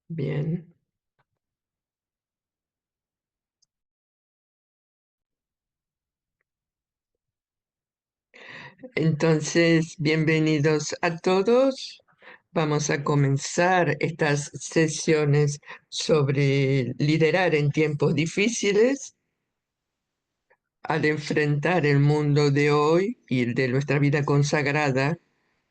Bien, entonces bienvenidos a todos. Vamos a comenzar estas sesiones sobre liderar en tiempos difíciles al enfrentar el mundo de hoy y el de nuestra vida consagrada.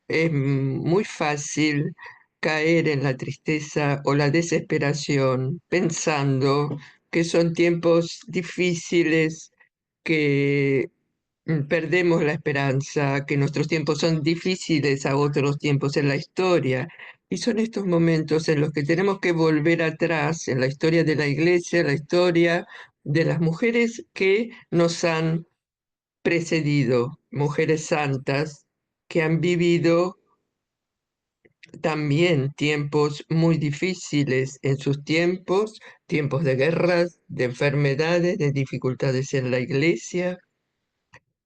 Es muy fácil caer en la tristeza o la desesperación pensando que son tiempos difíciles, que perdemos la esperanza, que nuestros tiempos son difíciles a otros tiempos en la historia. Y son estos momentos en los que tenemos que volver atrás en la historia de la Iglesia, la historia de las mujeres que nos han precedido, mujeres santas que han vivido también tiempos muy difíciles en sus tiempos, tiempos de guerras, de enfermedades, de dificultades en la iglesia,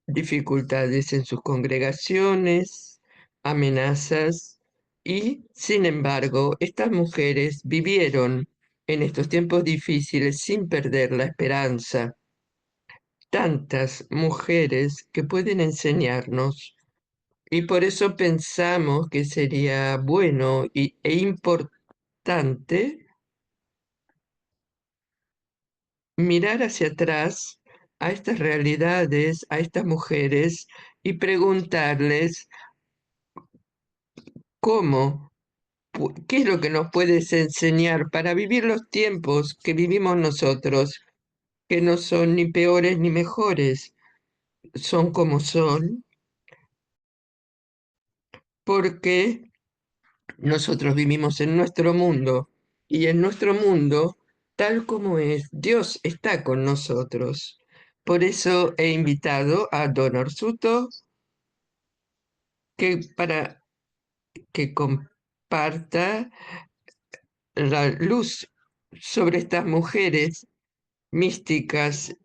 dificultades en sus congregaciones, amenazas, y sin embargo, estas mujeres vivieron en estos tiempos difíciles sin perder la esperanza. Tantas mujeres que pueden enseñarnos. Y por eso pensamos que sería bueno e importante mirar hacia atrás a estas realidades, a estas mujeres, y preguntarles cómo, qué es lo que nos puedes enseñar para vivir los tiempos que vivimos nosotros, que no son ni peores ni mejores, son como son, porque nosotros vivimos en nuestro mundo y en nuestro mundo, tal como es, Dios está con nosotros. Por eso he invitado a Don Orsuto para que comparta la luz sobre estas mujeres místicas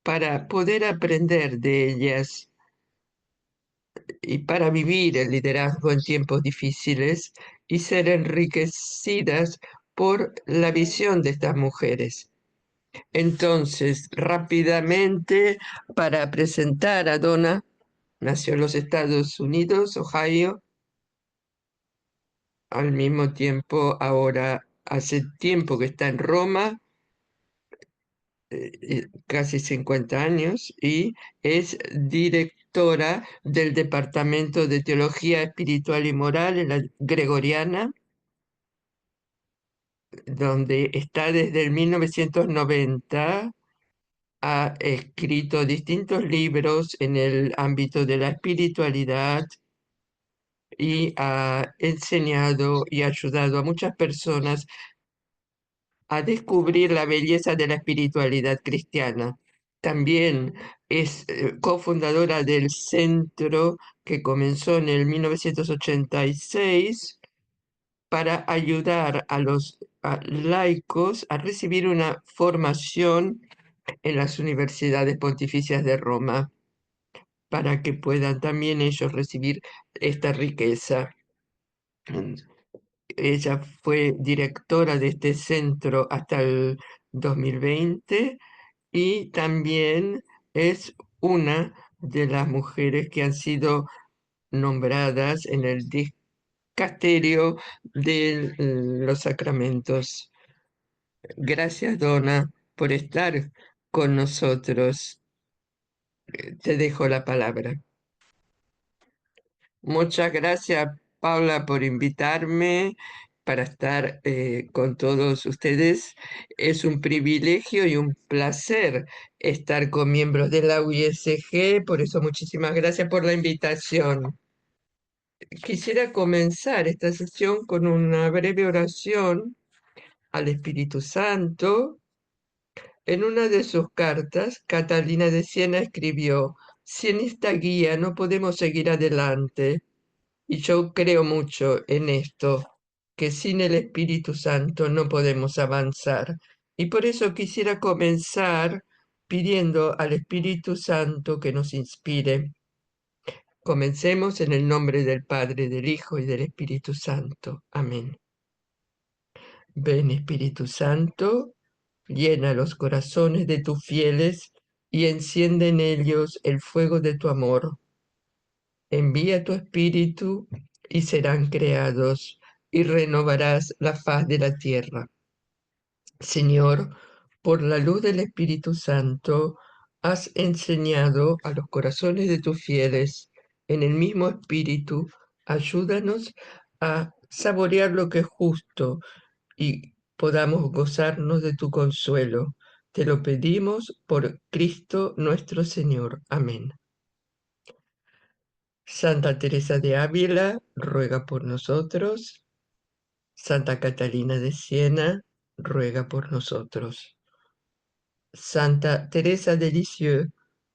para poder aprender de ellas y para vivir el liderazgo en tiempos difíciles y ser enriquecidas por la visión de estas mujeres. Entonces, rápidamente, para presentar a Donna, nació en los Estados Unidos, Ohio, al mismo tiempo ahora hace tiempo que está en Roma, casi 50 años, y es directora del Departamento de Teología Espiritual y Moral en la Gregoriana, donde está desde el 1990. Ha escrito distintos libros en el ámbito de la espiritualidad y ha enseñado y ayudado a muchas personas a descubrir la belleza de la espiritualidad cristiana. También es cofundadora del centro que comenzó en el 1986 para ayudar a los laicos a recibir una formación en las universidades pontificias de Roma, para que puedan también ellos recibir esta riqueza. Ella fue directora de este centro hasta el 2020 y también es una de las mujeres que han sido nombradas en el dicasterio de los sacramentos. Gracias, Donna, por estar con nosotros. Te dejo la palabra. Muchas gracias, Paula, por invitarme para estar con todos ustedes. Es un privilegio y un placer estar con miembros de la UISG, por eso muchísimas gracias por la invitación. Quisiera comenzar esta sesión con una breve oración al Espíritu Santo. En una de sus cartas, Catalina de Siena escribió: "Si en esta guía no podemos seguir adelante", y yo creo mucho en esto, que sin el Espíritu Santo no podemos avanzar. Y por eso quisiera comenzar pidiendo al Espíritu Santo que nos inspire. Comencemos en el nombre del Padre, del Hijo y del Espíritu Santo. Amén. Ven Espíritu Santo, llena los corazones de tus fieles y enciende en ellos el fuego de tu amor. Envía tu Espíritu y serán creados y renovarás la faz de la tierra. Señor, por la luz del Espíritu Santo, has enseñado a los corazones de tus fieles, en el mismo Espíritu, ayúdanos a saborear lo que es justo y podamos gozarnos de tu consuelo. Te lo pedimos por Cristo nuestro Señor. Amén. Santa Teresa de Ávila, ruega por nosotros. Santa Catalina de Siena, ruega por nosotros. Santa Teresa de Lisieux,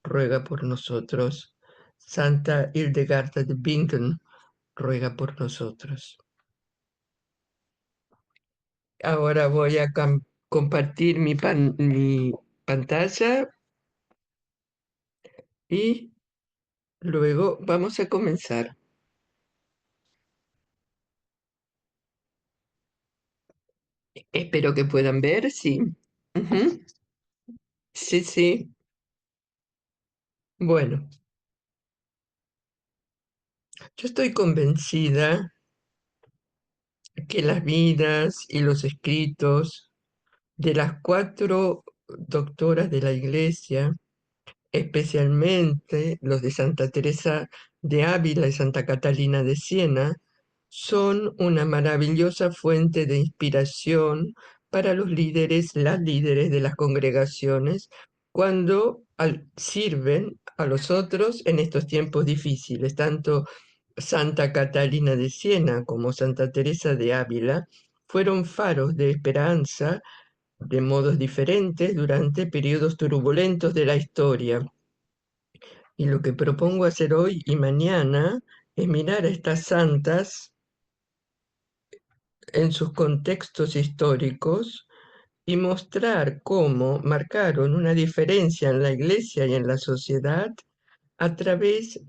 ruega por nosotros. Santa Hildegarda de Bingen, ruega por nosotros. Ahora voy a compartir mi pantalla y luego vamos a comenzar. Espero que puedan ver, sí. Ujú. Sí, sí. Bueno, yo estoy convencida que las vidas y los escritos de las cuatro doctoras de la Iglesia, especialmente los de Santa Teresa de Ávila y Santa Catalina de Siena, son una maravillosa fuente de inspiración para los líderes, las líderes de las congregaciones, cuando sirven a los otros en estos tiempos difíciles. Tanto Santa Catalina de Siena como Santa Teresa de Ávila fueron faros de esperanza de modos diferentes durante periodos turbulentos de la historia. Y lo que propongo hacer hoy y mañana es mirar a estas santas en sus contextos históricos y mostrar cómo marcaron una diferencia en la Iglesia y en la sociedad a través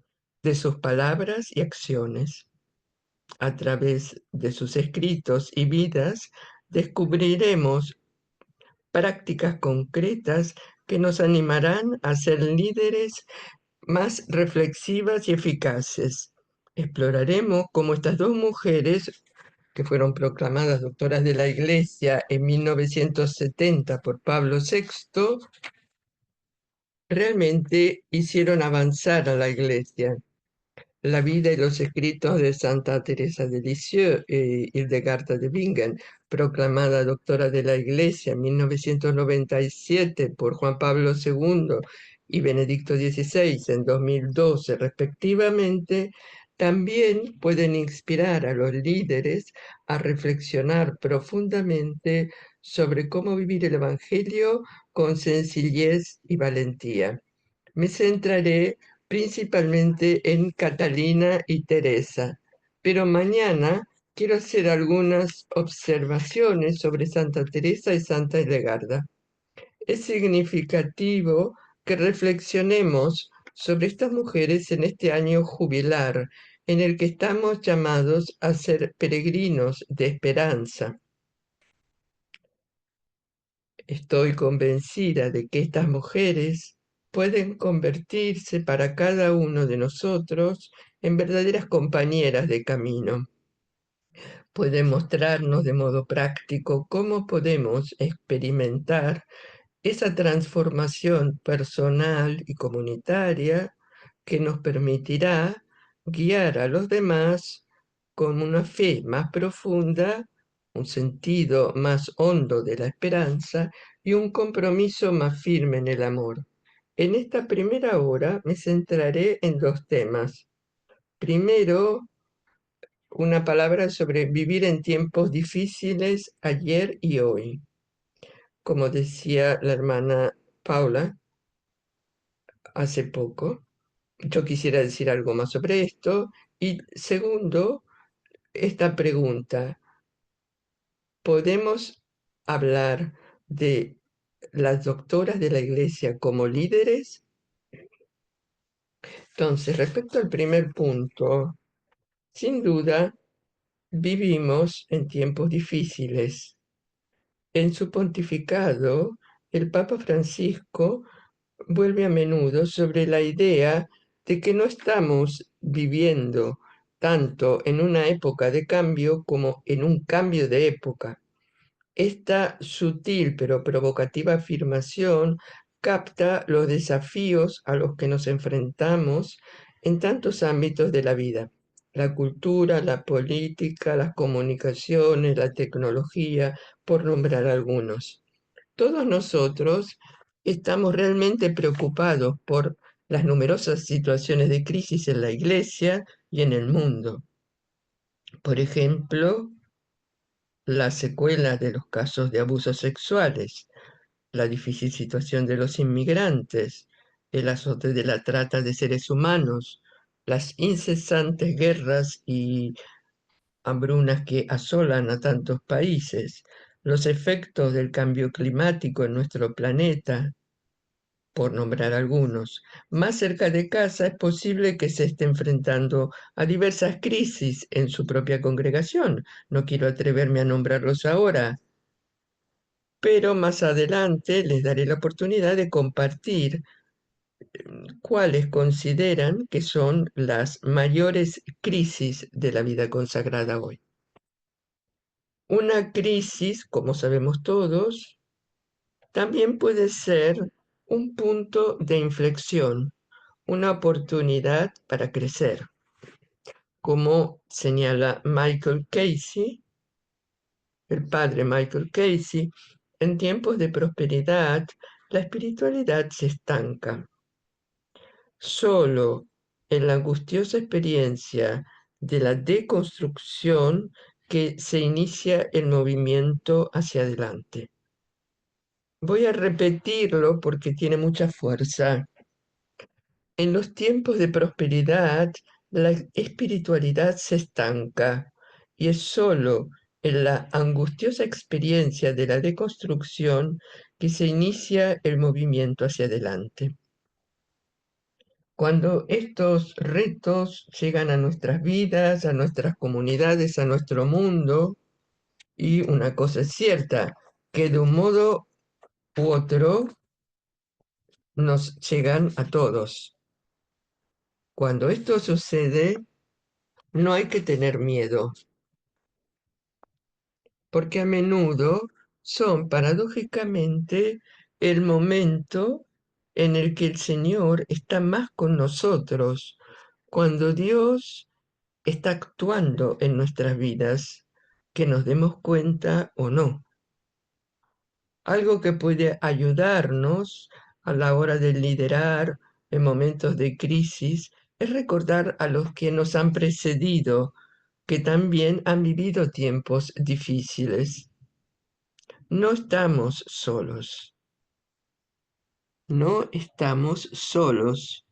de sus palabras y acciones. A través de sus escritos y vidas descubriremos prácticas concretas que nos animarán a ser líderes más reflexivas y eficaces. Exploraremos cómo estas dos mujeres, que fueron proclamadas doctoras de la Iglesia en 1970 por Pablo VI, realmente hicieron avanzar a la Iglesia. La vida y los escritos de Santa Teresa de Lisieux y Hildegarda de Bingen, proclamada doctora de la Iglesia en 1997 por Juan Pablo II y Benedicto XVI en 2012 respectivamente, también pueden inspirar a los líderes a reflexionar profundamente sobre cómo vivir el Evangelio con sencillez y valentía. Me centraré principalmente en Catalina y Teresa, pero mañana quiero hacer algunas observaciones sobre Santa Teresa y Santa Hildegarda. Es significativo que reflexionemos sobre estas mujeres en este año jubilar, en el que estamos llamados a ser peregrinos de esperanza. Estoy convencida de que estas mujeres pueden convertirse para cada uno de nosotros en verdaderas compañeras de camino. Pueden mostrarnos de modo práctico cómo podemos experimentar esa transformación personal y comunitaria que nos permitirá guiar a los demás con una fe más profunda, un sentido más hondo de la esperanza y un compromiso más firme en el amor. En esta primera hora me centraré en dos temas. Primero, una palabra sobre vivir en tiempos difíciles ayer y hoy. Como decía la hermana Paula hace poco, yo quisiera decir algo más sobre esto. Y segundo, esta pregunta, ¿podemos hablar de las doctoras de la Iglesia como líderes? Entonces, respecto al primer punto, sin duda vivimos en tiempos difíciles. En su pontificado, el Papa Francisco vuelve a menudo sobre la idea de que no estamos viviendo tanto en una época de cambio como en un cambio de época. Esta sutil pero provocativa afirmación capta los desafíos a los que nos enfrentamos en tantos ámbitos de la vida: la cultura, la política, las comunicaciones, la tecnología, por nombrar algunos. Todos nosotros estamos realmente preocupados por las numerosas situaciones de crisis en la Iglesia y en el mundo. Por ejemplo, las secuelas de los casos de abusos sexuales, la difícil situación de los inmigrantes, el azote de la trata de seres humanos, las incesantes guerras y hambrunas que asolan a tantos países, los efectos del cambio climático en nuestro planeta, por nombrar algunos. Más cerca de casa es posible que se esté enfrentando a diversas crisis en su propia congregación. No quiero atreverme a nombrarlos ahora, pero más adelante les daré la oportunidad de compartir cuáles consideran que son las mayores crisis de la vida consagrada hoy. Una crisis, como sabemos todos, también puede ser un punto de inflexión, una oportunidad para crecer. Como señala Michael Casey, el padre Michael Casey, en tiempos de prosperidad, la espiritualidad se estanca. Solo en la angustiosa experiencia de la deconstrucción que se inicia el movimiento hacia adelante. Voy a repetirlo porque tiene mucha fuerza. En los tiempos de prosperidad, la espiritualidad se estanca y es solo en la angustiosa experiencia de la deconstrucción que se inicia el movimiento hacia adelante. Cuando estos retos llegan a nuestras vidas, a nuestras comunidades, a nuestro mundo, y una cosa es cierta, que de un modo u otro nos llegan a todos. Cuando esto sucede, no hay que tener miedo, porque a menudo son paradójicamente el momento en el que el Señor está más con nosotros, cuando Dios está actuando en nuestras vidas, que nos demos cuenta o no. Algo que puede ayudarnos a la hora de liderar en momentos de crisis es recordar a los que nos han precedido, que también han vivido tiempos difíciles. No estamos solos, no estamos solos.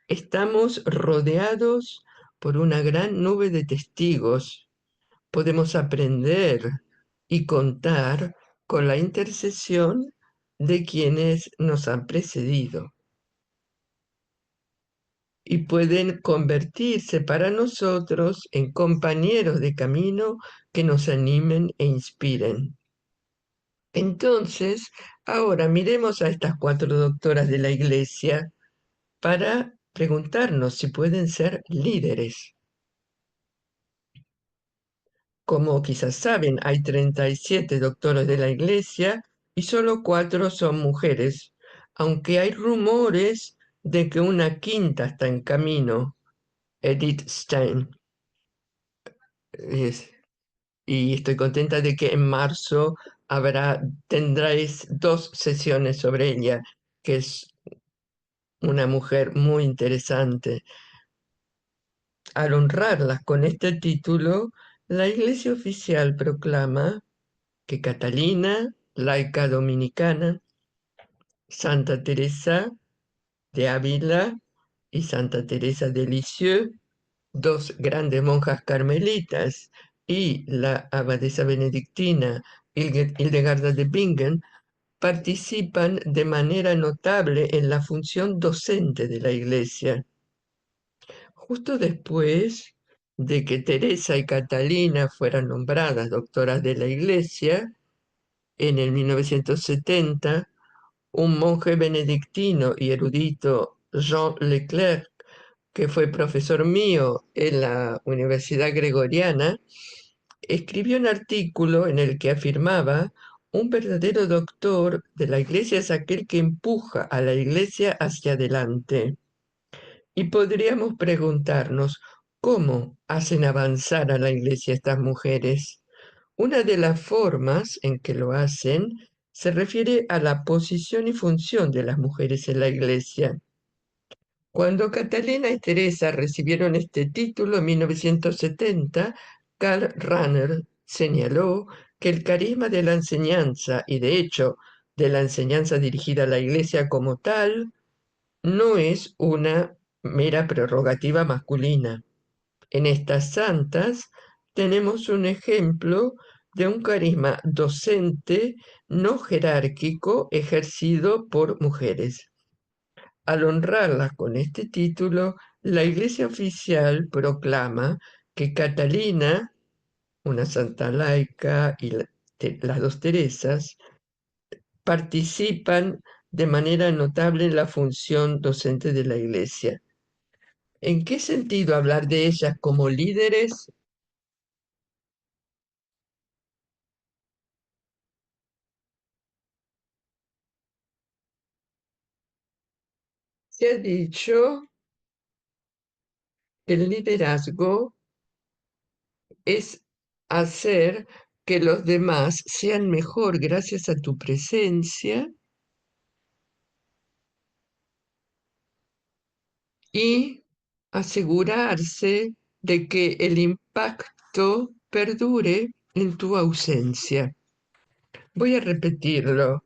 Estamos rodeados por una gran nube de testigos. Podemos aprender y contar con la intercesión de quienes nos han precedido y pueden convertirse para nosotros en compañeros de camino que nos animen e inspiren. Entonces, ahora miremos a estas 4 doctoras de la Iglesia para preguntarnos si pueden ser líderes. Como quizás saben, hay 37 doctores de la Iglesia y solo 4 son mujeres, aunque hay rumores de que una quinta está en camino, Edith Stein. Es- y estoy contenta de que en marzo tendréis 2 sesiones sobre ella, que es una mujer muy interesante. Al honrarlas con este título, la Iglesia oficial proclama que Catalina, laica dominicana, Santa Teresa de Ávila y Santa Teresa de Lisieux, 2 grandes monjas carmelitas, y la abadesa benedictina Hildegarda de Bingen, participan de manera notable en la función docente de la Iglesia. Justo después de que Teresa y Catalina fueran nombradas doctoras de la Iglesia, en el 1970, un monje benedictino y erudito, Jean Leclerc, que fue profesor mío en la Universidad Gregoriana, escribió un artículo en el que afirmaba: un verdadero doctor de la Iglesia es aquel que empuja a la Iglesia hacia adelante. Y podríamos preguntarnos, ¿cómo hacen avanzar a la Iglesia estas mujeres? Una de las formas en que lo hacen se refiere a la posición y función de las mujeres en la Iglesia. Cuando Catalina y Teresa recibieron este título en 1970, Karl Rahner señaló que el carisma de la enseñanza, y de hecho de la enseñanza dirigida a la Iglesia como tal, no es una mera prerrogativa masculina. En estas santas tenemos un ejemplo de un carisma docente no jerárquico ejercido por mujeres. Al honrarlas con este título, la Iglesia oficial proclama que Catalina, una santa laica, y las dos Teresas participan de manera notable en la función docente de la Iglesia. ¿En qué sentido hablar de ellas como líderes? Se ha dicho que el liderazgo es hacer que los demás sean mejor gracias a tu presencia y asegurarse de que el impacto perdure en tu ausencia. Voy a repetirlo.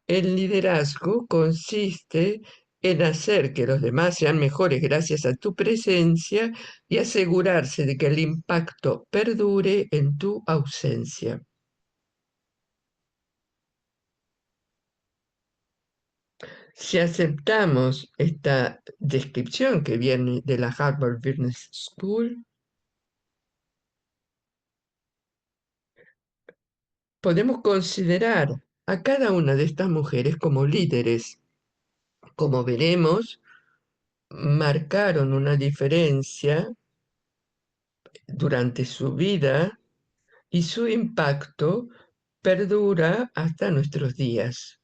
El liderazgo consiste en hacer que los demás sean mejores gracias a tu presencia y asegurarse de que el impacto perdure en tu ausencia. Si aceptamos esta descripción que viene de la Harvard Business School, podemos considerar a cada una de estas mujeres como líderes. Como veremos, marcaron una diferencia durante su vida y su impacto perdura hasta nuestros días.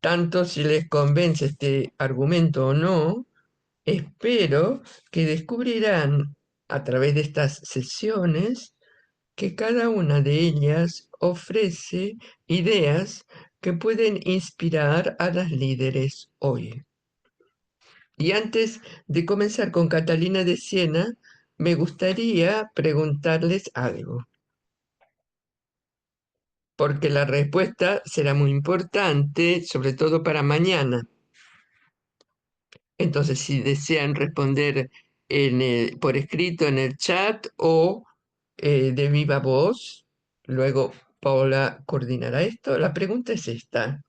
Tanto si les convence este argumento o no, espero que descubrirán a través de estas sesiones que cada una de ellas ofrece ideas que pueden inspirar a las líderes hoy. Y antes de comenzar con Catalina de Siena, me gustaría preguntarles algo, porque la respuesta será muy importante, sobre todo para mañana. Entonces, si desean responder por escrito en el chat o de viva voz, luego Paula coordinará esto. La pregunta es esta: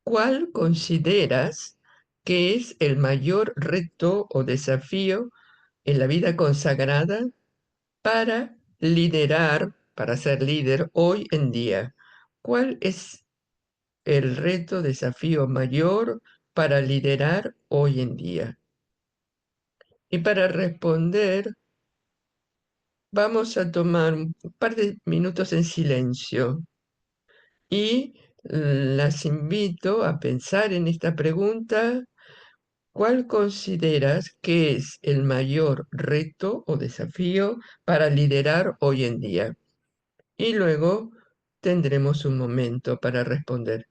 ¿cuál consideras que es el mayor reto o desafío en la vida consagrada para liderar, para ser líder hoy en día? ¿Cuál es el reto, desafío mayor para liderar hoy en día? Y para responder, vamos a tomar un par de minutos en silencio y las invito a pensar en esta pregunta. ¿Cuál consideras que es el mayor reto o desafío para liderar hoy en día? Y luego tendremos un momento para responder.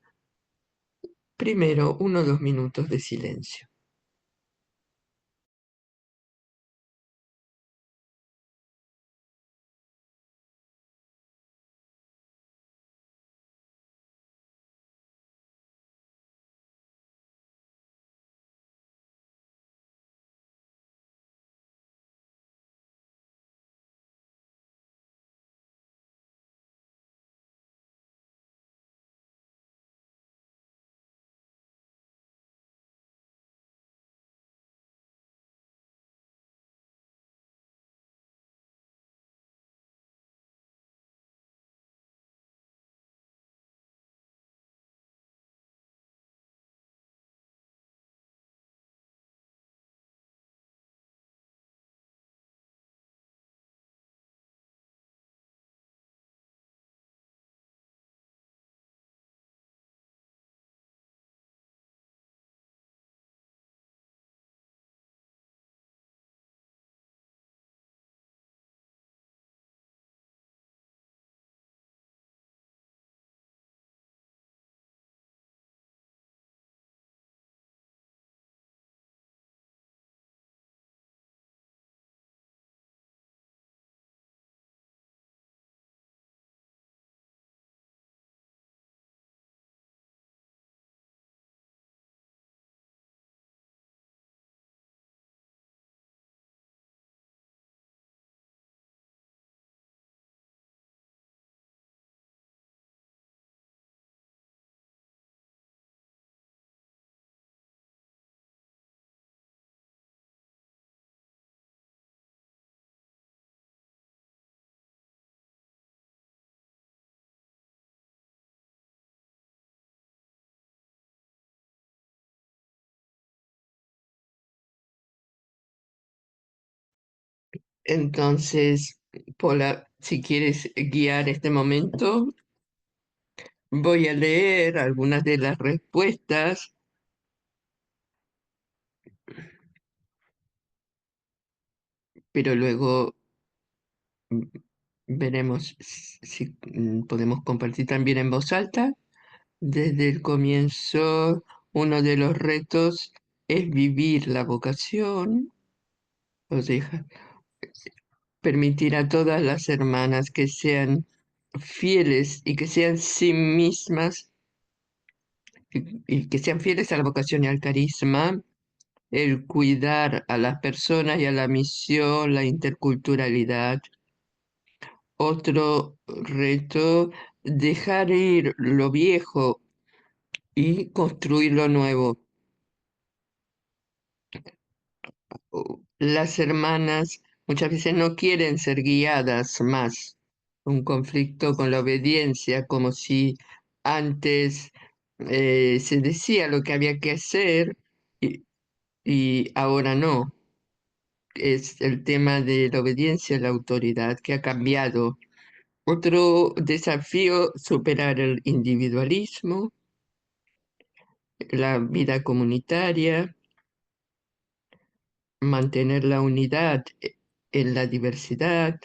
Primero, 1 o 2 minutos de silencio. Entonces, Paula, si quieres guiar este momento, voy a leer algunas de las respuestas, pero luego mm, veremos si podemos compartir también en voz alta. Desde el comienzo, uno de los retos es vivir la vocación, o sea, permitir a todas las hermanas que sean fieles y que sean sí mismas y que sean fieles a la vocación y al carisma, el cuidar a las personas y a la misión, la interculturalidad. Otro reto, dejar ir lo viejo y construir lo nuevo. Las hermanas muchas veces no quieren ser guiadas más. Un conflicto con la obediencia, como si antes se decía lo que había que hacer y, y ahora no. Es el tema de la obediencia a la autoridad que ha cambiado. Otro desafío, superar el individualismo, la vida comunitaria, mantener la unidad en la diversidad,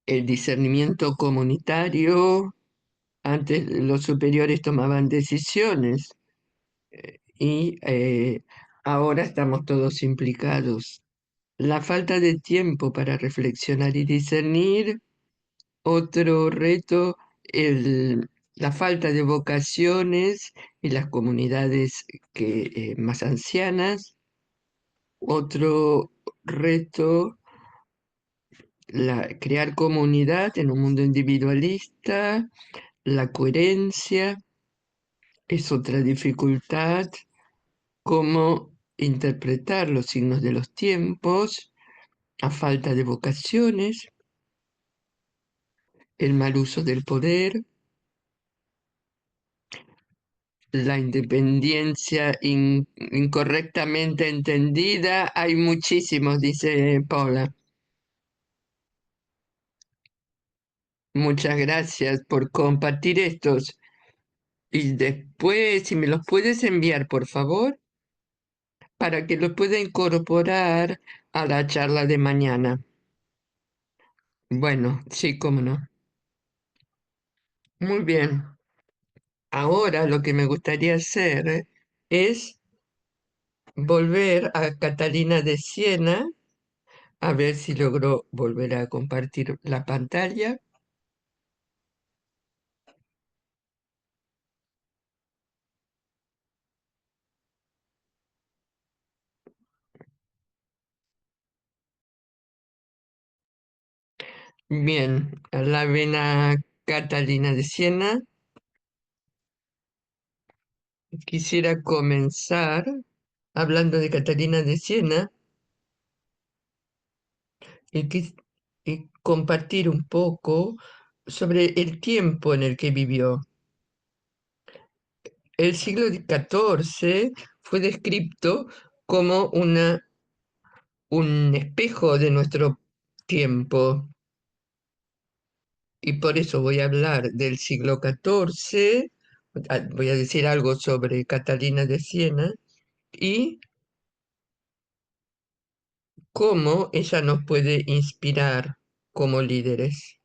el discernimiento comunitario. Antes los superiores tomaban decisiones y ahora estamos todos implicados. La falta de tiempo para reflexionar y discernir. Otro reto, la falta de vocaciones en las comunidades más ancianas. Otro reto, crear comunidad en un mundo individualista. La coherencia es otra dificultad. Cómo interpretar los signos de los tiempos, a falta de vocaciones, el mal uso del poder, la independencia incorrectamente entendida. Hay muchísimos, dice Paula. Muchas gracias por compartir estos. Y después, si me los puedes enviar, por favor, para que los pueda incorporar a la charla de mañana. Bueno, sí, cómo no. Muy bien. Ahora lo que me gustaría hacer es volver a Catalina de Siena, a ver si logro volver a compartir la pantalla. Bien, la vena Catalina de Siena. Quisiera comenzar hablando de Catalina de Siena y, y compartir un poco sobre el tiempo en el que vivió. El siglo XIV fue descrito como un espejo de nuestro tiempo. Y por eso voy a hablar del siglo XIV, voy a decir algo sobre Catalina de Siena y cómo ella nos puede inspirar como líderes.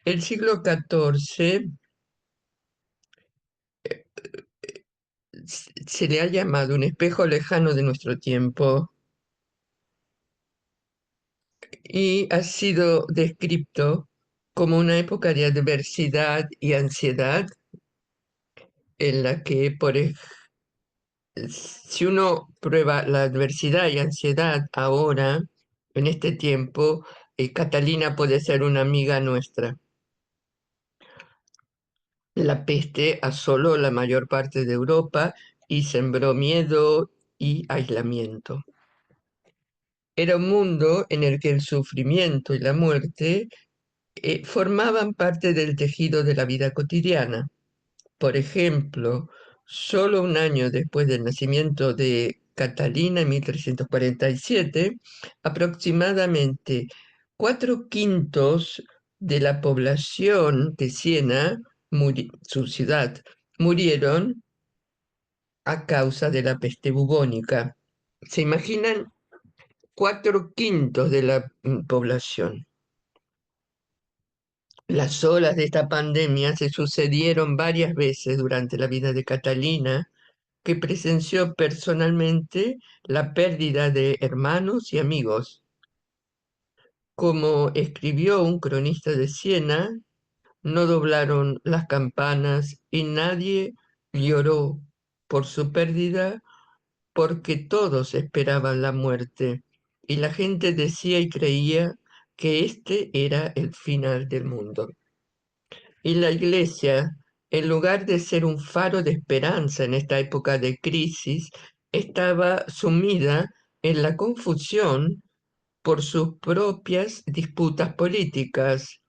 El siglo XIV se le ha llamado un espejo lejano de nuestro tiempo y ha sido descrito como una época de adversidad y ansiedad en la que, si uno prueba la adversidad y ansiedad ahora, en este tiempo, Catalina puede ser una amiga nuestra. La peste asoló la mayor parte de Europa y sembró miedo y aislamiento. Era un mundo en el que el sufrimiento y la muerte formaban parte del tejido de la vida cotidiana. Por ejemplo, Solo un año después del nacimiento de Catalina en 1347, aproximadamente cuatro quintos de la población de Siena, su ciudad, murieron a causa de la peste bubónica. ¿Se imaginan? Cuatro quintos de la población. Las olas de esta pandemia se sucedieron varias veces durante la vida de Catalina, que presenció personalmente la pérdida de hermanos y amigos. Como escribió un cronista de Siena, no doblaron las campanas y nadie lloró por su pérdida porque todos esperaban la muerte y la gente decía y creía que este era el final del mundo. Y la iglesia, en lugar de ser un faro de esperanza en esta época de crisis, estaba sumida en la confusión por sus propias disputas políticas,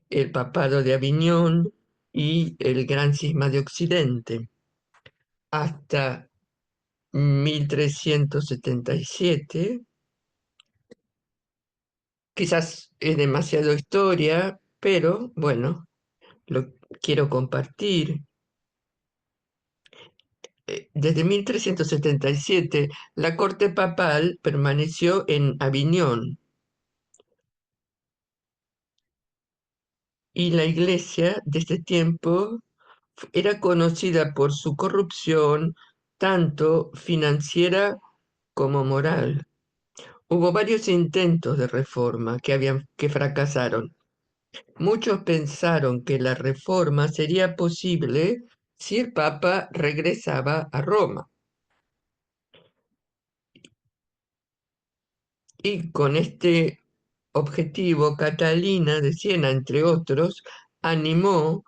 el papado de Aviñón y el gran cisma de Occidente. Hasta 1377, quizás es demasiado historia, pero bueno, lo quiero compartir. Desde 1377, la corte papal permaneció en Aviñón y la iglesia desde tiempo era conocida por su corrupción, tanto financiera como moral. Hubo varios intentos de reforma que fracasaron. Muchos pensaron que la reforma sería posible si el Papa regresaba a Roma. Y con este objetivo, Catalina de Siena, entre otros, animó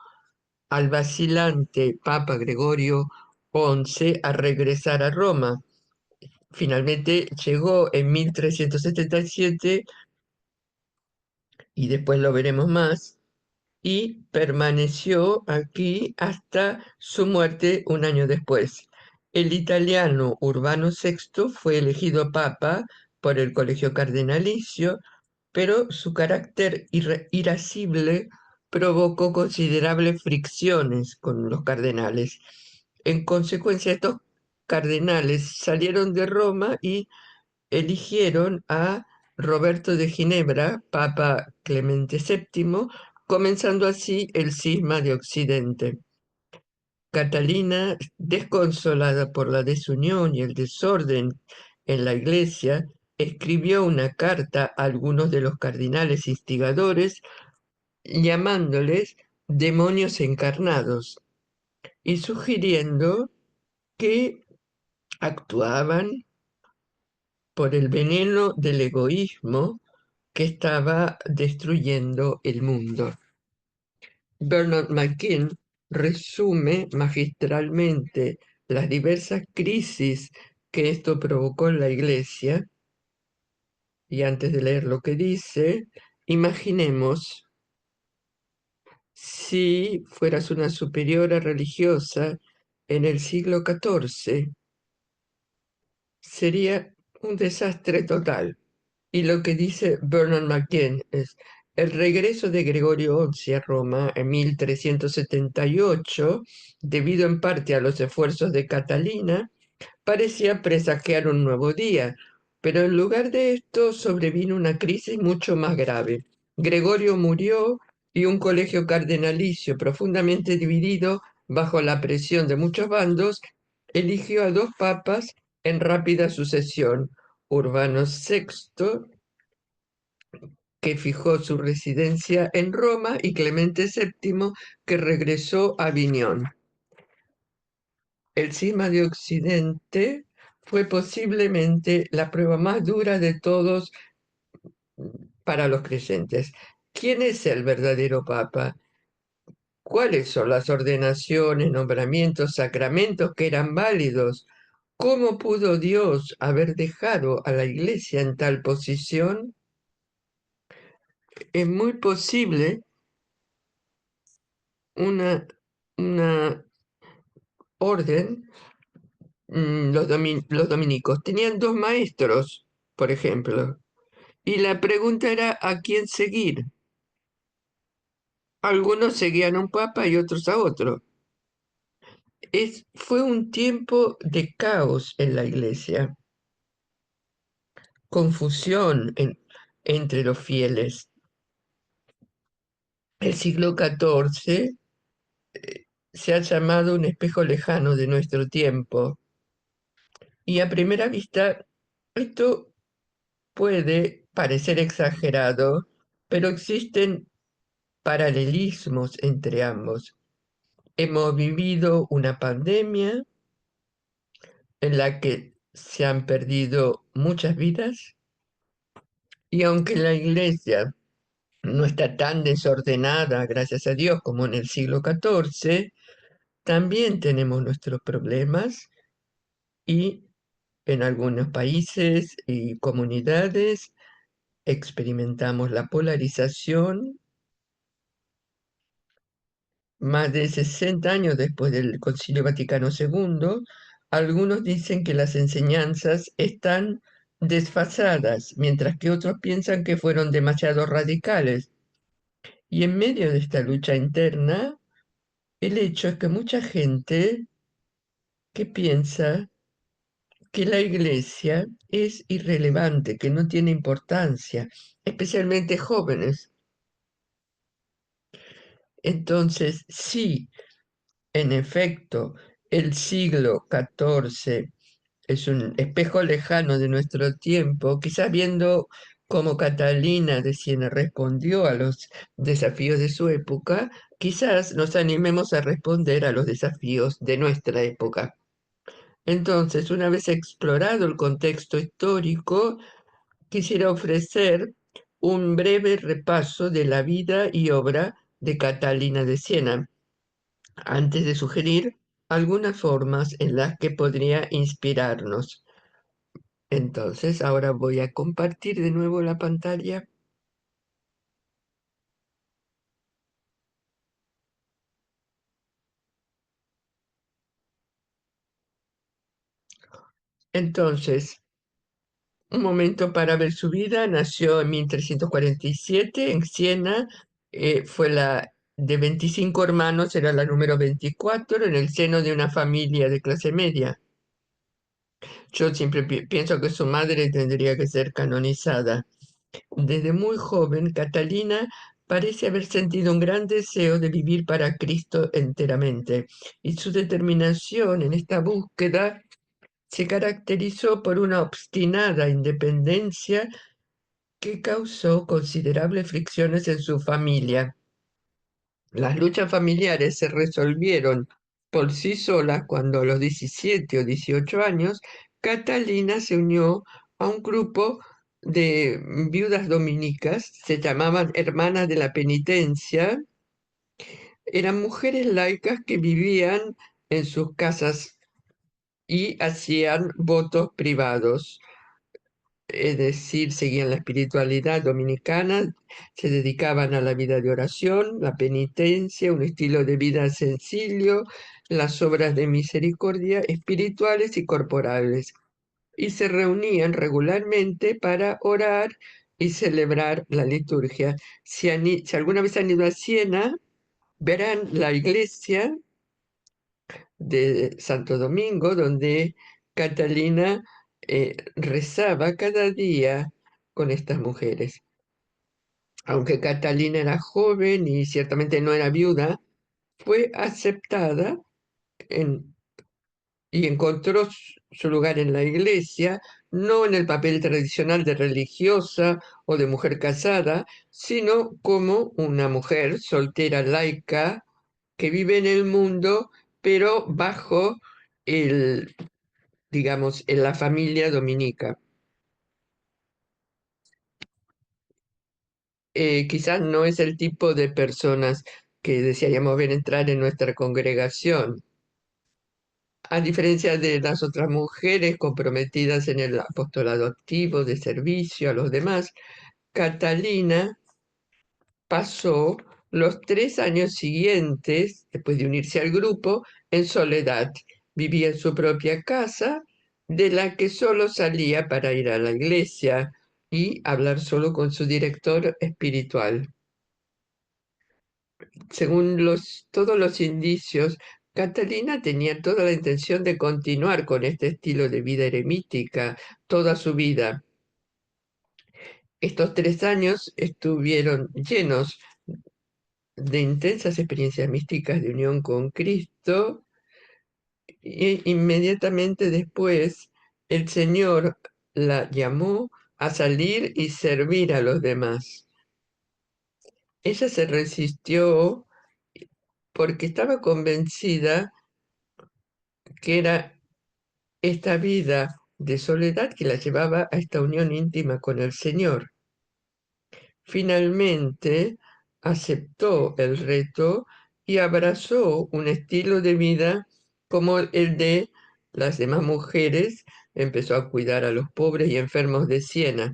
al vacilante Papa Gregorio XI a regresar a Roma. Finalmente llegó en 1377 y después lo veremos más, y permaneció aquí hasta su muerte un año después. El italiano Urbano VI fue elegido papa por el Colegio Cardenalicio, pero su carácter irascible provocó considerables fricciones con los cardenales. En consecuencia, estos cardenales salieron de Roma y eligieron a Roberto de Ginebra, Papa Clemente VII, comenzando así el cisma de Occidente. Catalina, desconsolada por la desunión y el desorden en la iglesia, escribió una carta a algunos de los cardinales instigadores, llamándoles demonios encarnados y sugiriendo que actuaban por el veneno del egoísmo que estaba destruyendo el mundo. Bernard McKean resume magistralmente las diversas crisis que esto provocó en la Iglesia, y antes de leer lo que dice, imaginemos si fueras una superiora religiosa en el siglo XIV, sería un desastre total. Y lo que dice Bernard McKean es, el regreso de Gregorio XI a Roma en 1378, debido en parte a los esfuerzos de Catalina, parecía presagiar un nuevo día, pero en lugar de esto sobrevino una crisis mucho más grave. Gregorio murió y un colegio cardenalicio profundamente dividido bajo la presión de muchos bandos eligió a dos papas en rápida sucesión, Urbano VI, que fijó su residencia en Roma, y Clemente VII, que regresó a Aviñón. El cisma de Occidente fue posiblemente la prueba más dura de todos para los creyentes. ¿Quién es el verdadero Papa? ¿Cuáles son las ordenaciones, nombramientos, sacramentos que eran válidos? ¿Cómo pudo Dios haber dejado a la Iglesia en tal posición? Es muy posible una, una orden, los dominicos tenían dos maestros, por ejemplo, y la pregunta era a quién seguir. Algunos seguían a un papa y otros a otro. Fue un tiempo de caos en la iglesia, confusión entre los fieles. El siglo XIV se ha llamado un espejo lejano de nuestro tiempo y a primera vista esto puede parecer exagerado, pero existen paralelismos entre ambos. Hemos vivido una pandemia en la que se han perdido muchas vidas y aunque la iglesia no está tan desordenada, gracias a Dios, como en el siglo XIV, también tenemos nuestros problemas y en algunos países y comunidades experimentamos la polarización. Más de 60 años después del Concilio Vaticano II, algunos dicen que las enseñanzas están desfasadas, mientras que otros piensan que fueron demasiado radicales. Y en medio de esta lucha interna, el hecho es que mucha gente que piensa que la iglesia es irrelevante, que no tiene importancia, especialmente jóvenes. Entonces, sí, en efecto, el siglo XIV es un espejo lejano de nuestro tiempo, quizás viendo cómo Catalina de Siena respondió a los desafíos de su época, quizás nos animemos a responder a los desafíos de nuestra época. Entonces, una vez explorado el contexto histórico, quisiera ofrecer un breve repaso de la vida y obra de Catalina de Siena, antes de sugerir algunas formas en las que podría inspirarnos. Entonces, ahora voy a compartir de nuevo la pantalla. Entonces, un momento para ver su vida. Nació en 1347 en Siena. Fue la de 25 hermanos, era la número 24 en el seno de una familia de clase media. Yo siempre pienso que su madre tendría que ser canonizada. Desde muy joven, Catalina parece haber sentido un gran deseo de vivir para Cristo enteramente, y su determinación en esta búsqueda se caracterizó por una obstinada independencia que causó considerables fricciones en su familia. Las luchas familiares se resolvieron por sí solas cuando a los 17 o 18 años Catalina se unió a un grupo de viudas dominicas, se llamaban Hermanas de la Penitencia, eran mujeres laicas que vivían en sus casas y hacían votos privados, es decir, seguían la espiritualidad dominicana, se dedicaban a la vida de oración, la penitencia, un estilo de vida sencillo, las obras de misericordia espirituales y corporales, y se reunían regularmente para orar y celebrar la liturgia. Si alguna vez han ido a Siena, verán la iglesia de Santo Domingo, donde Catalina rezaba cada día con estas mujeres. Aunque Catalina era joven y ciertamente no era viuda, fue aceptada en- y encontró su lugar en la iglesia, no en el papel tradicional de religiosa o de mujer casada, sino como una mujer soltera laica que vive en el mundo, pero bajo el, digamos, en la familia dominica. Quizás no es el tipo de personas que desearíamos ver entrar en nuestra congregación. A diferencia de las otras mujeres comprometidas en el apostolado activo de servicio a los demás, Catalina pasó los 3 años siguientes, después de unirse al grupo, en soledad. Vivía en su propia casa, de la que solo salía para ir a la iglesia y hablar solo con su director espiritual. Según todos los indicios, Catalina tenía toda la intención de continuar con este estilo de vida eremítica toda su vida. Estos 3 años estuvieron llenos de intensas experiencias místicas de unión con Cristo e inmediatamente después el Señor la llamó a salir y servir a los demás. Ella se resistió porque estaba convencida que era esta vida de soledad que la llevaba a esta unión íntima con el Señor. Finalmente aceptó el reto y abrazó un estilo de vida como el de las demás mujeres. Empezó a cuidar a los pobres y enfermos de Siena.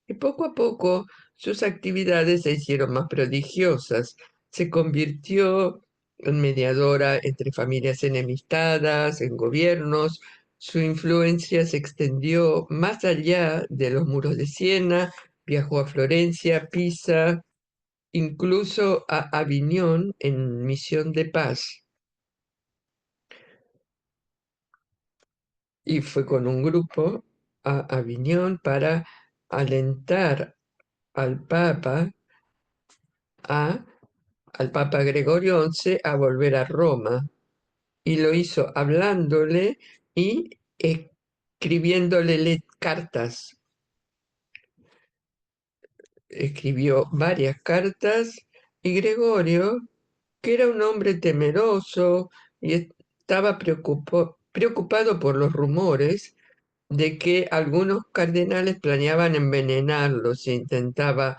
Y poco a poco sus actividades se hicieron más prodigiosas. Se convirtió en mediadora entre familias enemistadas, en gobiernos. Su influencia se extendió más allá de los muros de Siena, viajó a Florencia, Pisa, incluso a Aviñón en misión de paz. Y fue con un grupo a Aviñón para alentar al Papa al Papa Gregorio XI a volver a Roma, y lo hizo hablándole y escribiéndole cartas. Escribió varias cartas y Gregorio, que era un hombre temeroso y estaba preocupado por los rumores de que algunos cardenales planeaban envenenarlo si intentaba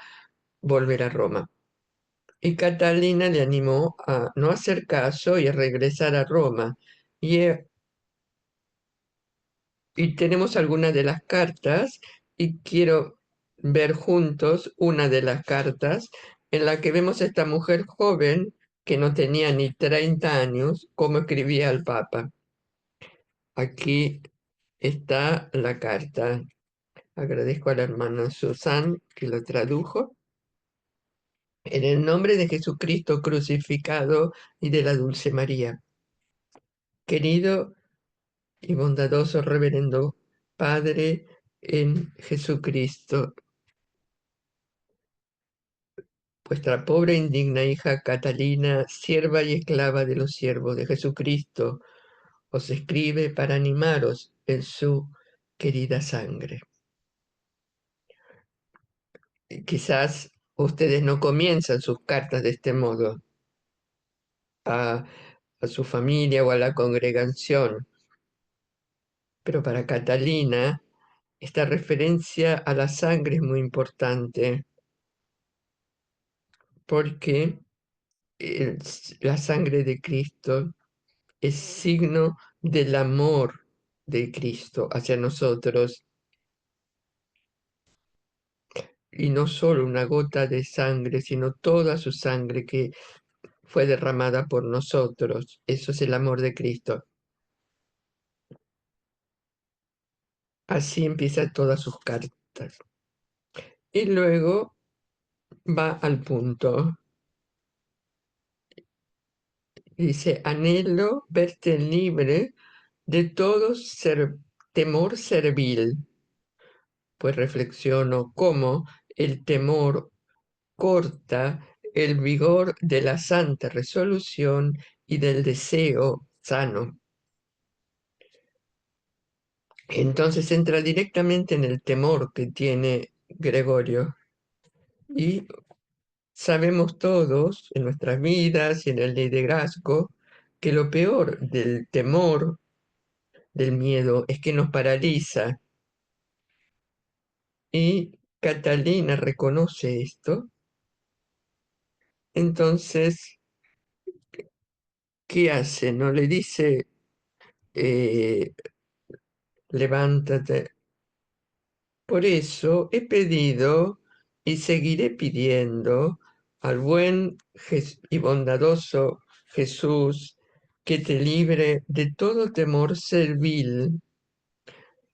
volver a Roma. Y Catalina le animó a no hacer caso y a regresar a Roma. Y tenemos algunas de las cartas y quiero ver juntos una de las cartas en la que vemos a esta mujer joven que no tenía ni 30 años, cómo escribía al Papa. Aquí está la carta. Agradezco a la hermana Susan que lo tradujo. En el nombre de Jesucristo crucificado y de la Dulce María. Querido y bondadoso reverendo Padre en Jesucristo, vuestra pobre e indigna hija Catalina, sierva y esclava de los siervos de Jesucristo, os escribe para animaros en su querida sangre. Quizás ustedes no comienzan sus cartas de este modo a, a su familia o a la congregación, pero para Catalina esta referencia a la sangre es muy importante porque la sangre de Cristo es signo del amor de Cristo hacia nosotros, y no solo una gota de sangre, sino toda su sangre que fue derramada por nosotros. Eso es el amor de Cristo. Así empieza todas sus cartas. Y luego va al punto. Dice, anhelo verte libre de todo temor servil, pues reflexiono cómo el temor corta el vigor de la santa resolución y del deseo sano. Entonces entra directamente en el temor que tiene Gregorio. Y sabemos todos en nuestras vidas y en el liderazgo que lo peor del temor, del miedo, es que nos paraliza. Y Catalina reconoce esto. Entonces, ¿qué hace? No le dice, eh, levántate. Por eso he pedido y seguiré pidiendo al buen y bondadoso Jesús, que te libre de todo temor servil,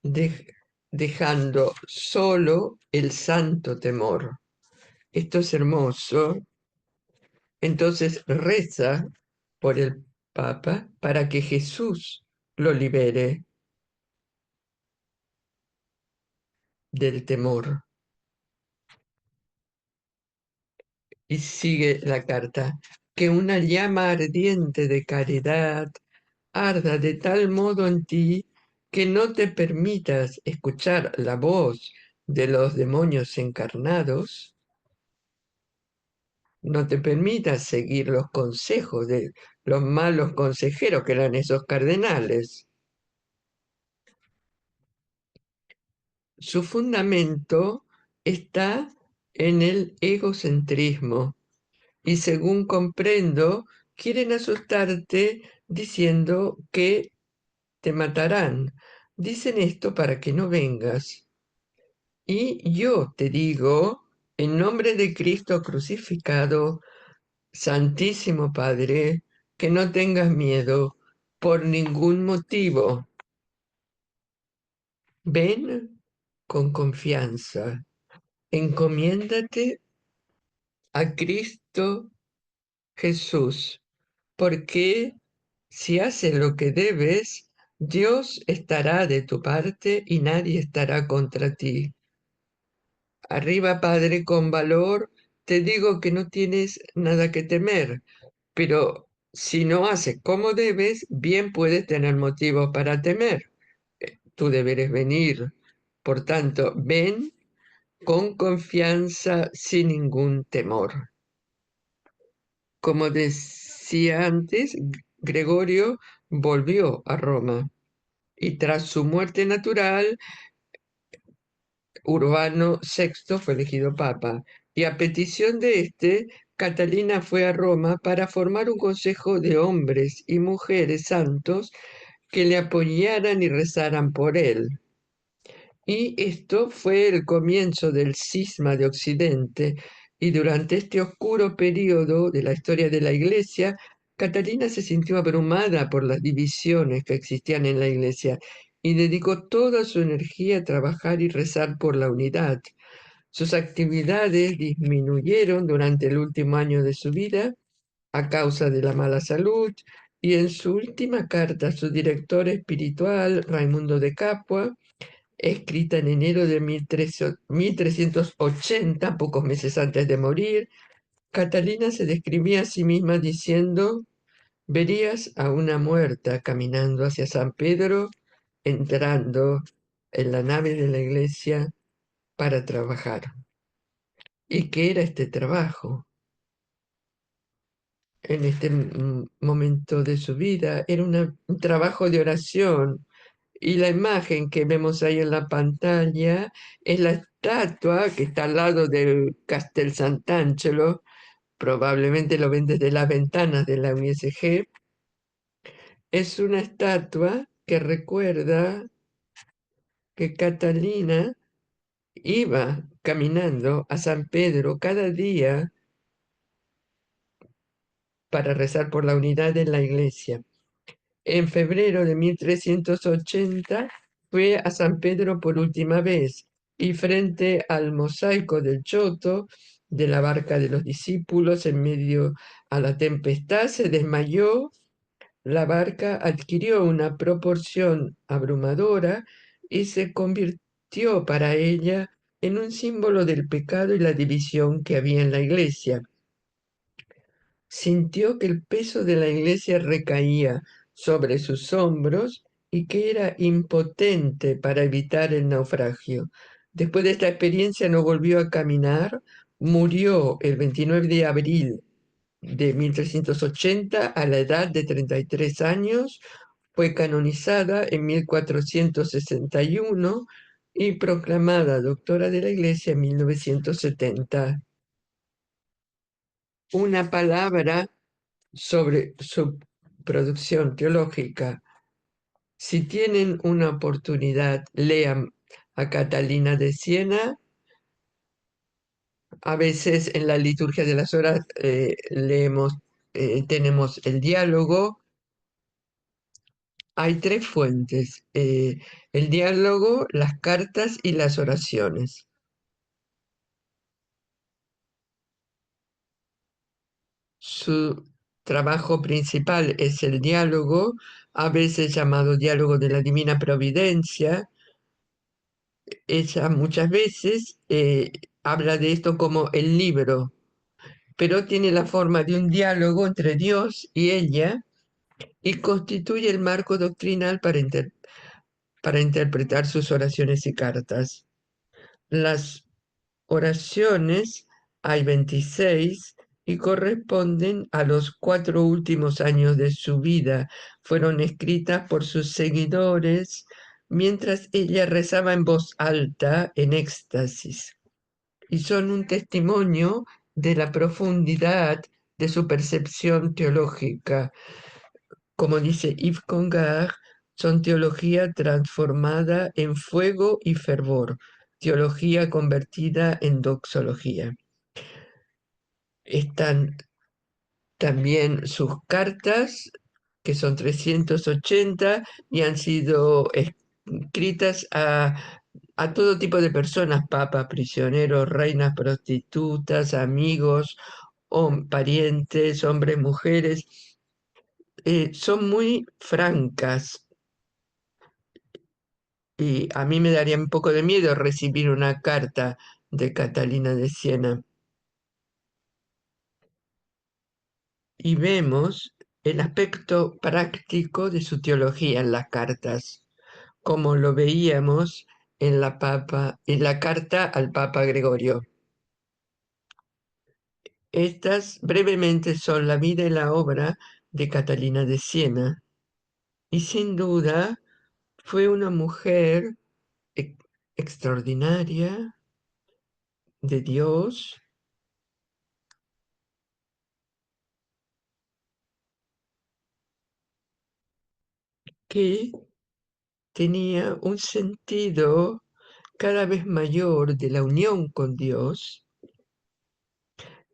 dej- dejando solo el santo temor. Esto es hermoso. Entonces reza por el Papa para que Jesús lo libere del temor. Y sigue la carta, que una llama ardiente de caridad arda de tal modo en ti que no te permitas escuchar la voz de los demonios encarnados, no te permitas seguir los consejos de los malos consejeros que eran esos cardenales. Su fundamento está en el egocentrismo y según comprendo, quieren asustarte diciendo que te matarán. Dicen esto para que no vengas. Y yo te digo, en nombre de Cristo crucificado, Santísimo Padre, que no tengas miedo por ningún motivo. Ven con confianza, encomiéndate a Cristo Jesús, porque si haces lo que debes, Dios estará de tu parte y nadie estará contra ti. Arriba, Padre, con valor, te digo que no tienes nada que temer, pero si no haces como debes, bien puedes tener motivos para temer. Tu deber es venir. Por tanto, ven con confianza, sin ningún temor. Como decía antes, Gregorio volvió a Roma y tras su muerte natural, Urbano VI fue elegido papa y a petición de este, Catalina fue a Roma para formar un consejo de hombres y mujeres santos que le apoyaran y rezaran por él. Y esto fue el comienzo del cisma de Occidente, y durante este oscuro periodo de la historia de la Iglesia, Catalina se sintió abrumada por las divisiones que existían en la Iglesia y dedicó toda su energía a trabajar y rezar por la unidad. Sus actividades disminuyeron durante el último año de su vida a causa de la mala salud, y en su última carta a su director espiritual, Raimundo de Capua, escrita en enero de 1380, pocos meses antes de morir, Catalina se describía a sí misma diciendo: verías a una muerta caminando hacia San Pedro, entrando en la nave de la iglesia para trabajar. ¿Y qué era este trabajo? En este momento de su vida era un trabajo de oración. Y la imagen que vemos ahí en la pantalla es la estatua que está al lado del Castel Sant'Angelo, probablemente lo ven desde las ventanas de la USG. Es una estatua que recuerda que Catalina iba caminando a San Pedro cada día para rezar por la unidad de la iglesia. En febrero de 1380 fue a San Pedro por última vez y frente al mosaico del Choto, de la barca de los discípulos en medio a la tempestad, se desmayó. La barca adquirió una proporción abrumadora y se convirtió para ella en un símbolo del pecado y la división que había en la iglesia. Sintió que el peso de la iglesia recaía sobre sus hombros y que era impotente para evitar el naufragio. Después de esta experiencia no volvió a caminar, murió el 29 de abril de 1380 a la edad de 33 años, fue canonizada en 1461 y proclamada doctora de la Iglesia en 1970. Una palabra sobre su producción teológica. Si tienen una oportunidad, lean a Catalina de Siena, A veces en la liturgia de las horas tenemos el diálogo. Hay tres fuentes, el diálogo, las cartas y las oraciones. Su trabajo principal es el diálogo, a veces llamado diálogo de la Divina Providencia. Ella muchas veces habla de esto como el libro, pero tiene la forma de un diálogo entre Dios y ella y constituye el marco doctrinal para interpretar sus oraciones y cartas. Las oraciones hay 26 y corresponden a los 4 últimos años de su vida. Fueron escritas por sus seguidores mientras ella rezaba en voz alta, en éxtasis, y son un testimonio de la profundidad de su percepción teológica. Como dice Yves Congar, son teología transformada en fuego y fervor, teología convertida en doxología. Están también sus cartas, que son 380 y han sido escritas a todo tipo de personas, papas, prisioneros, reinas, prostitutas, amigos, parientes, hombres, mujeres. Son muy francas y a mí me daría un poco de miedo recibir una carta de Catalina de Siena. Y vemos el aspecto práctico de su teología en las cartas, como lo veíamos en la carta al Papa Gregorio. Estas brevemente son la vida y la obra de Catalina de Siena, y sin duda fue una mujer e- extraordinaria de Dios, que tenía un sentido cada vez mayor de la unión con Dios,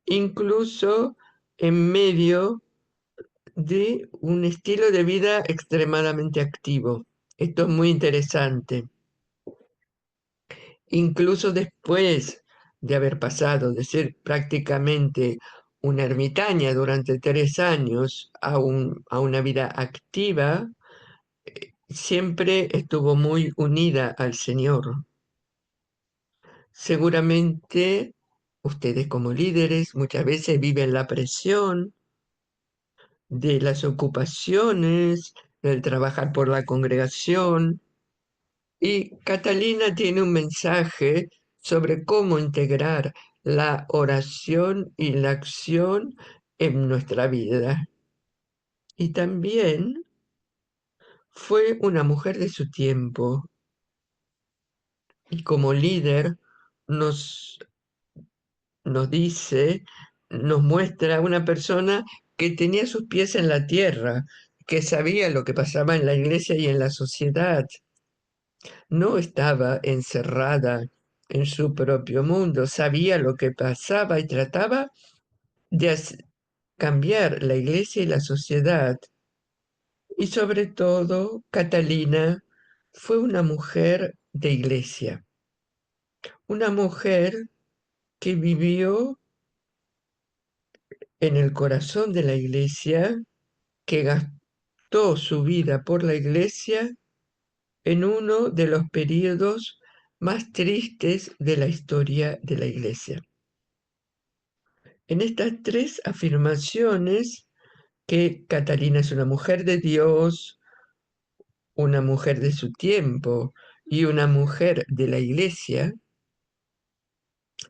incluso en medio de un estilo de vida extremadamente activo. Esto es muy interesante. Incluso después de haber pasado de ser prácticamente una ermitaña durante 3 años a una vida activa, siempre estuvo muy unida al Señor. Seguramente ustedes como líderes muchas veces viven la presión de las ocupaciones, del trabajar por la congregación. Y Catalina tiene un mensaje sobre cómo integrar la oración y la acción en nuestra vida. Y también fue una mujer de su tiempo y como líder nos, nos dice, nos muestra una persona que tenía sus pies en la tierra, que sabía lo que pasaba en la iglesia y en la sociedad. No estaba encerrada en su propio mundo, sabía lo que pasaba y trataba de cambiar la iglesia y la sociedad. Y sobre todo, Catalina fue una mujer de iglesia, una mujer que vivió en el corazón de la iglesia, que gastó su vida por la iglesia en uno de los periodos más tristes de la historia de la iglesia. En estas tres afirmaciones, que Catalina es una mujer de Dios, una mujer de su tiempo y una mujer de la iglesia,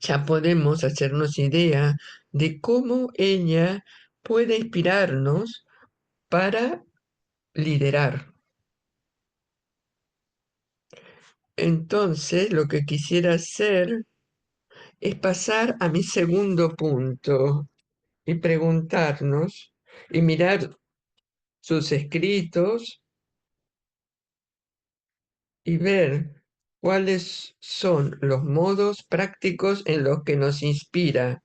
ya podemos hacernos idea de cómo ella puede inspirarnos para liderar. Entonces, lo que quisiera hacer es pasar a mi segundo punto y preguntarnos y mirar sus escritos y ver ¿Cuáles son los modos prácticos en los que nos inspira?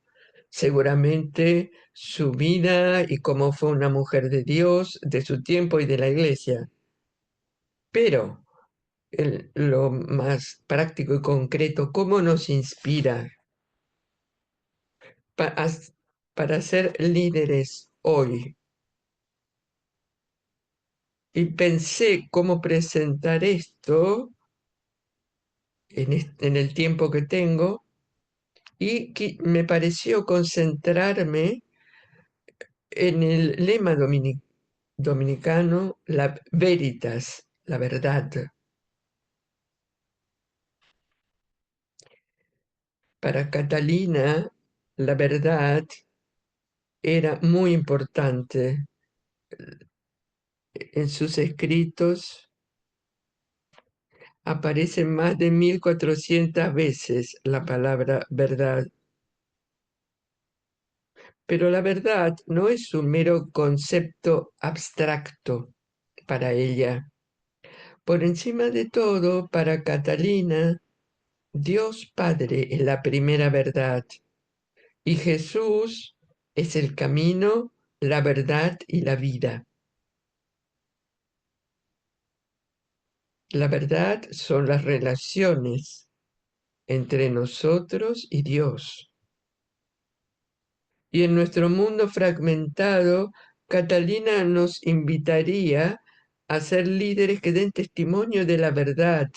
Seguramente su vida y cómo fue una mujer de Dios, de su tiempo y de la iglesia. Pero lo más práctico y concreto, ¿cómo nos inspira para, para ser líderes hoy? Y pensé cómo presentar esto en el tiempo que tengo y me pareció concentrarme en el lema dominicano, la veritas, la verdad. Para Catalina, la verdad era muy importante. En sus escritos aparece más de 1400 veces la palabra verdad. Pero la verdad no es un mero concepto abstracto para ella. Por encima de todo, para Catalina, Dios Padre es la primera verdad y Jesús es el camino, la verdad y la vida. La verdad son las relaciones entre nosotros y Dios. Y en nuestro mundo fragmentado, Catalina nos invitaría a ser líderes que den testimonio de la verdad,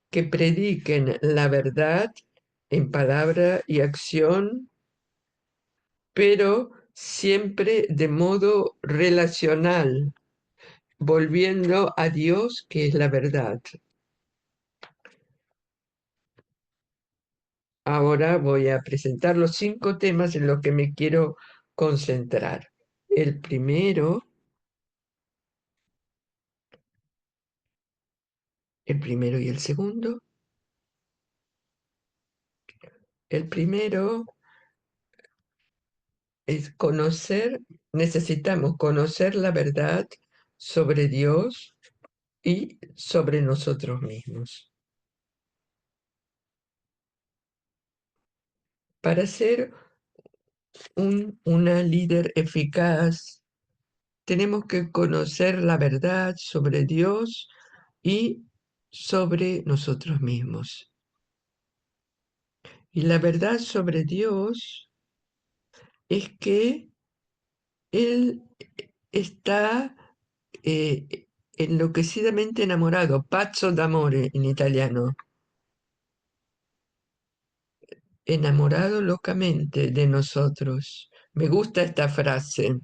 que prediquen la verdad en palabra y acción, pero siempre de modo relacional, volviendo a Dios, que es la verdad. Ahora voy a presentar los 5 temas en los que me quiero concentrar. El primero, el primero y el segundo. El primero es necesitamos conocer la verdad sobre Dios y sobre nosotros mismos. Para ser una líder eficaz, tenemos que conocer la verdad sobre Dios y sobre nosotros mismos. Y la verdad sobre Dios es que Él está enloquecidamente enamorado, pazzo d'amore en italiano, enamorado locamente de nosotros. Me gusta esta frase,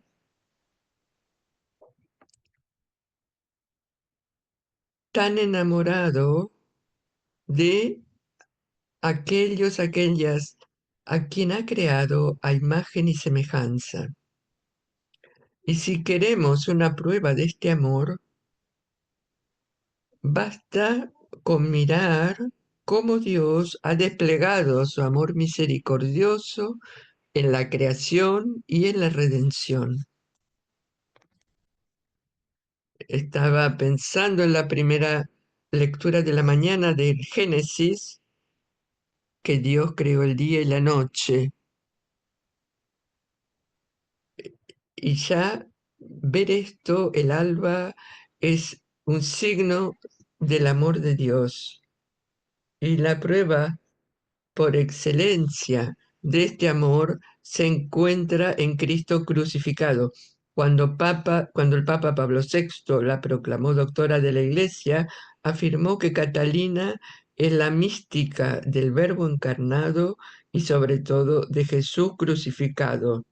tan enamorado de aquellas a quien ha creado a imagen y semejanza. Y si queremos una prueba de este amor, basta con mirar cómo Dios ha desplegado su amor misericordioso en la creación y en la redención. Estaba pensando en la primera lectura de la mañana del Génesis, que Dios creó el día y la noche, y ya ver esto, el alba, es un signo del amor de Dios. Y la prueba por excelencia de este amor se encuentra en Cristo crucificado. Cuando el Papa Pablo VI la proclamó doctora de la Iglesia, afirmó que Catalina es la mística del Verbo encarnado y sobre todo de Jesús crucificado.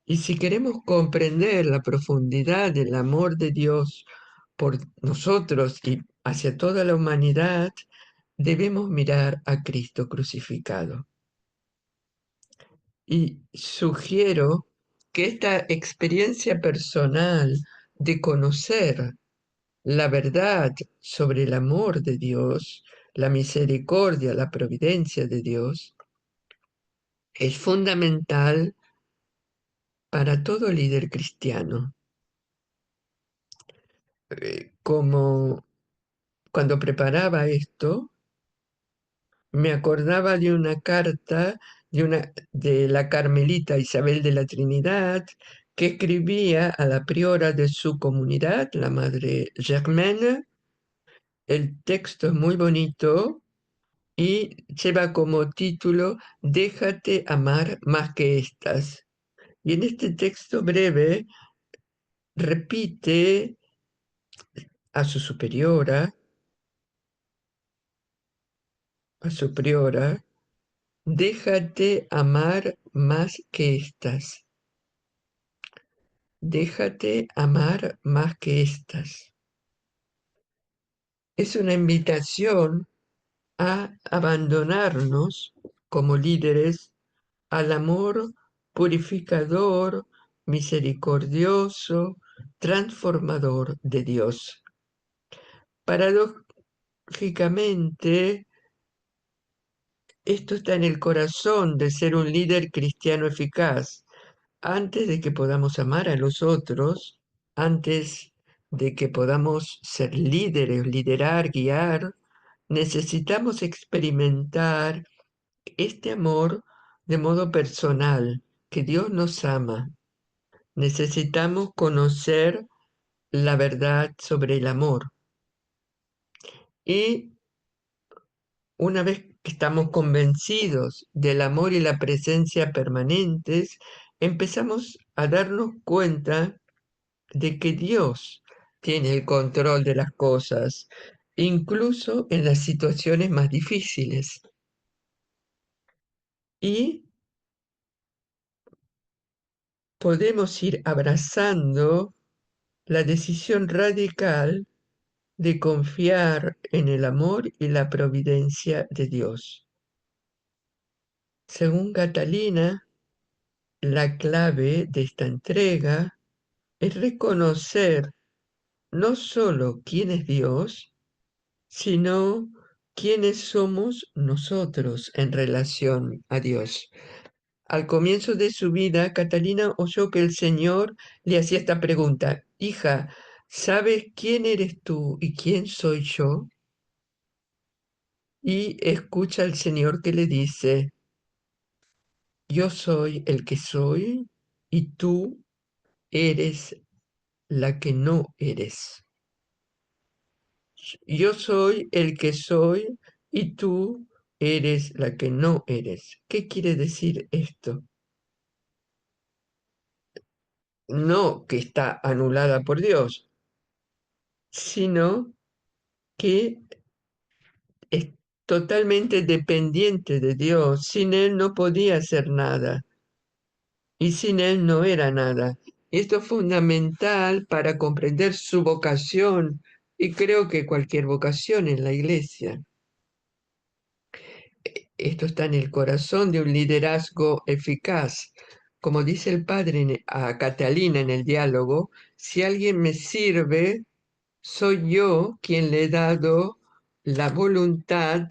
Y si queremos comprender la profundidad del amor de Dios por nosotros y hacia toda la humanidad, debemos mirar a Cristo crucificado. Y sugiero que esta experiencia personal de conocer la verdad sobre el amor de Dios, la misericordia, la providencia de Dios, es fundamental para todo líder cristiano. Como cuando preparaba esto, me acordaba de una carta de la carmelita Isabel de la Trinidad que escribía a la priora de su comunidad, la madre Germaine. El texto es muy bonito y lleva como título Déjate amar más que estas. Y en este texto breve repite a su superiora, a su priora, déjate amar más que estas. Déjate amar más que estas. Es una invitación a abandonarnos como líderes al amor purificador, misericordioso, transformador de Dios. Paradójicamente, esto está en el corazón de ser un líder cristiano eficaz. Antes de que podamos amar a los otros, antes de que podamos ser líderes, liderar, guiar, necesitamos experimentar este amor de modo personal, que Dios nos ama. Necesitamos conocer la verdad sobre el amor. Y una vez que estamos convencidos del amor y la presencia permanentes, empezamos a darnos cuenta de que Dios tiene el control de las cosas, incluso en las situaciones más difíciles. Y podemos ir abrazando la decisión radical de confiar en el amor y la providencia de Dios. Según Catalina, la clave de esta entrega es reconocer no solo quién es Dios, sino quiénes somos nosotros en relación a Dios. Al comienzo de su vida, Catalina oyó que el Señor le hacía esta pregunta: Hija, ¿sabes quién eres tú y quién soy yo? Y escucha al Señor que le dice: Yo soy el que soy y tú eres la que no eres. Yo soy el que soy y tú eres la que no eres. ¿Qué quiere decir esto? No que está anulada por Dios, sino que es totalmente dependiente de Dios. Sin Él no podía hacer nada y sin Él no era nada. Esto es fundamental para comprender su vocación y creo que cualquier vocación en la iglesia. Esto está en el corazón de un liderazgo eficaz. Como dice el padre a Catalina en el diálogo, si alguien me sirve, soy yo quien le he dado la voluntad,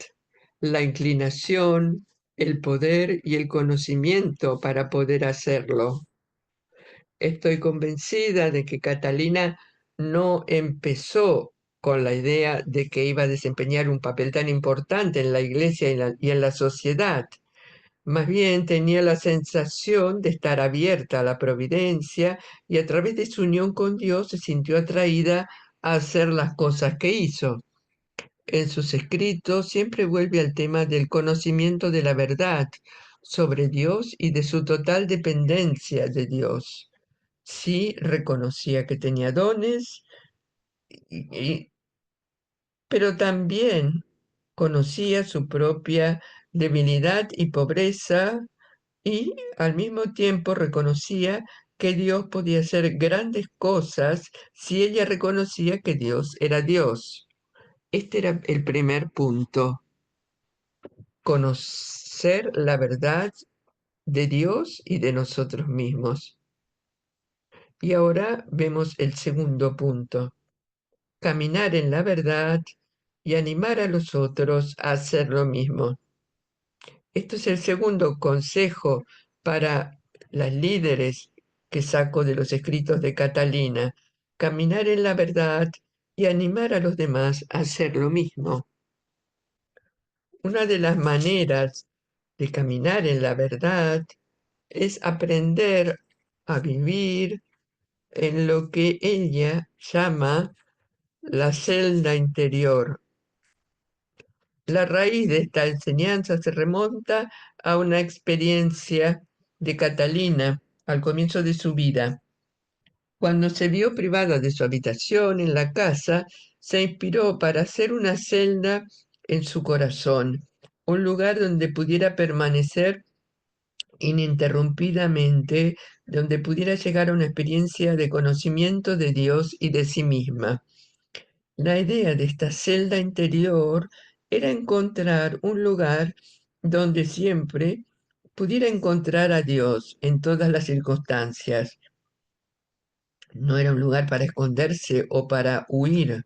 la inclinación, el poder y el conocimiento para poder hacerlo. Estoy convencida de que Catalina no empezó con la idea de que iba a desempeñar un papel tan importante en la iglesia y en la sociedad. Más bien tenía la sensación de estar abierta a la providencia y a través de su unión con Dios se sintió atraída a hacer las cosas que hizo. En sus escritos siempre vuelve al tema del conocimiento de la verdad sobre Dios y de su total dependencia de Dios. Sí reconocía que tenía dones, y- y- pero también conocía su propia debilidad y pobreza y al mismo tiempo reconocía que Dios podía hacer grandes cosas si ella reconocía que Dios era Dios. Este era el primer punto, conocer la verdad de Dios y de nosotros mismos. Y ahora vemos el segundo punto, caminar en la verdad y animar a los otros a hacer lo mismo. Esto es el segundo consejo para las líderes que saco de los escritos de Catalina, caminar en la verdad y animar a los demás a hacer lo mismo. Una de las maneras de caminar en la verdad es aprender a vivir en lo que ella llama la celda interior. La raíz de esta enseñanza se remonta a una experiencia de Catalina al comienzo de su vida. Cuando se vio privada de su habitación en la casa, se inspiró para hacer una celda en su corazón, un lugar donde pudiera permanecer ininterrumpidamente, donde pudiera llegar a una experiencia de conocimiento de Dios y de sí misma. La idea de esta celda interior era encontrar un lugar donde siempre pudiera encontrar a Dios en todas las circunstancias. No era un lugar para esconderse o para huir.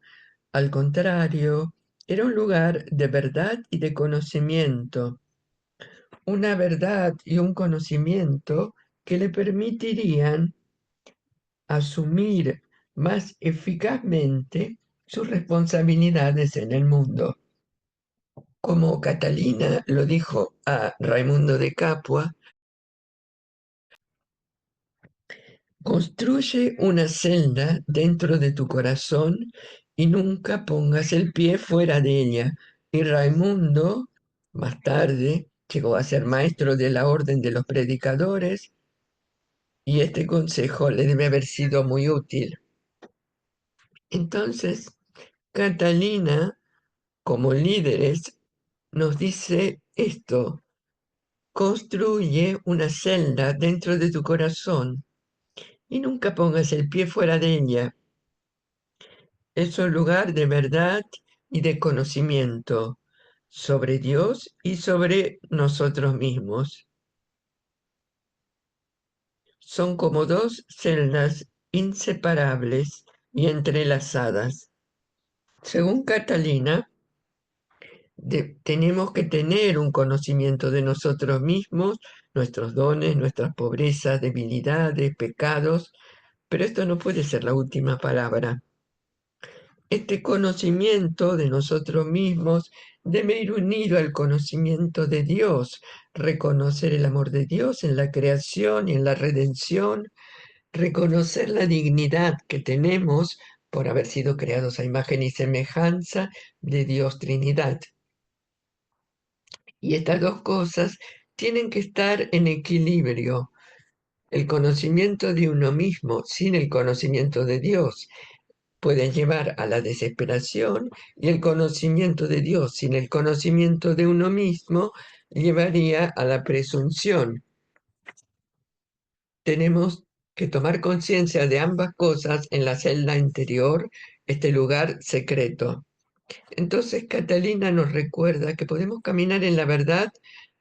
Al contrario, era un lugar de verdad y de conocimiento, una verdad y un conocimiento que le permitirían asumir más eficazmente sus responsabilidades en el mundo. Como Catalina lo dijo a Raimundo de Capua, construye una celda dentro de tu corazón y nunca pongas el pie fuera de ella. Y Raimundo, más tarde, llegó a ser maestro de la Orden de los Predicadores y este consejo le debe haber sido muy útil. Entonces, Catalina, como líderes, nos dice esto: construye una celda dentro de tu corazón y nunca pongas el pie fuera de ella. Es un lugar de verdad y de conocimiento sobre Dios y sobre nosotros mismos. Son como dos celdas inseparables y entrelazadas. Según Catalina, tenemos que tener un conocimiento de nosotros mismos, nuestros dones, nuestras pobrezas, debilidades, pecados, pero esto no puede ser la última palabra. Este conocimiento de nosotros mismos debe ir unido al conocimiento de Dios, reconocer el amor de Dios en la creación y en la redención, reconocer la dignidad que tenemos por haber sido creados a imagen y semejanza de Dios Trinidad. Y estas dos cosas tienen que estar en equilibrio. El conocimiento de uno mismo sin el conocimiento de Dios pueden llevar a la desesperación, y el conocimiento de Dios sin el conocimiento de uno mismo llevaría a la presunción. Tenemos que tomar conciencia de ambas cosas en la celda interior, este lugar secreto. Entonces Catalina nos recuerda que podemos caminar en la verdad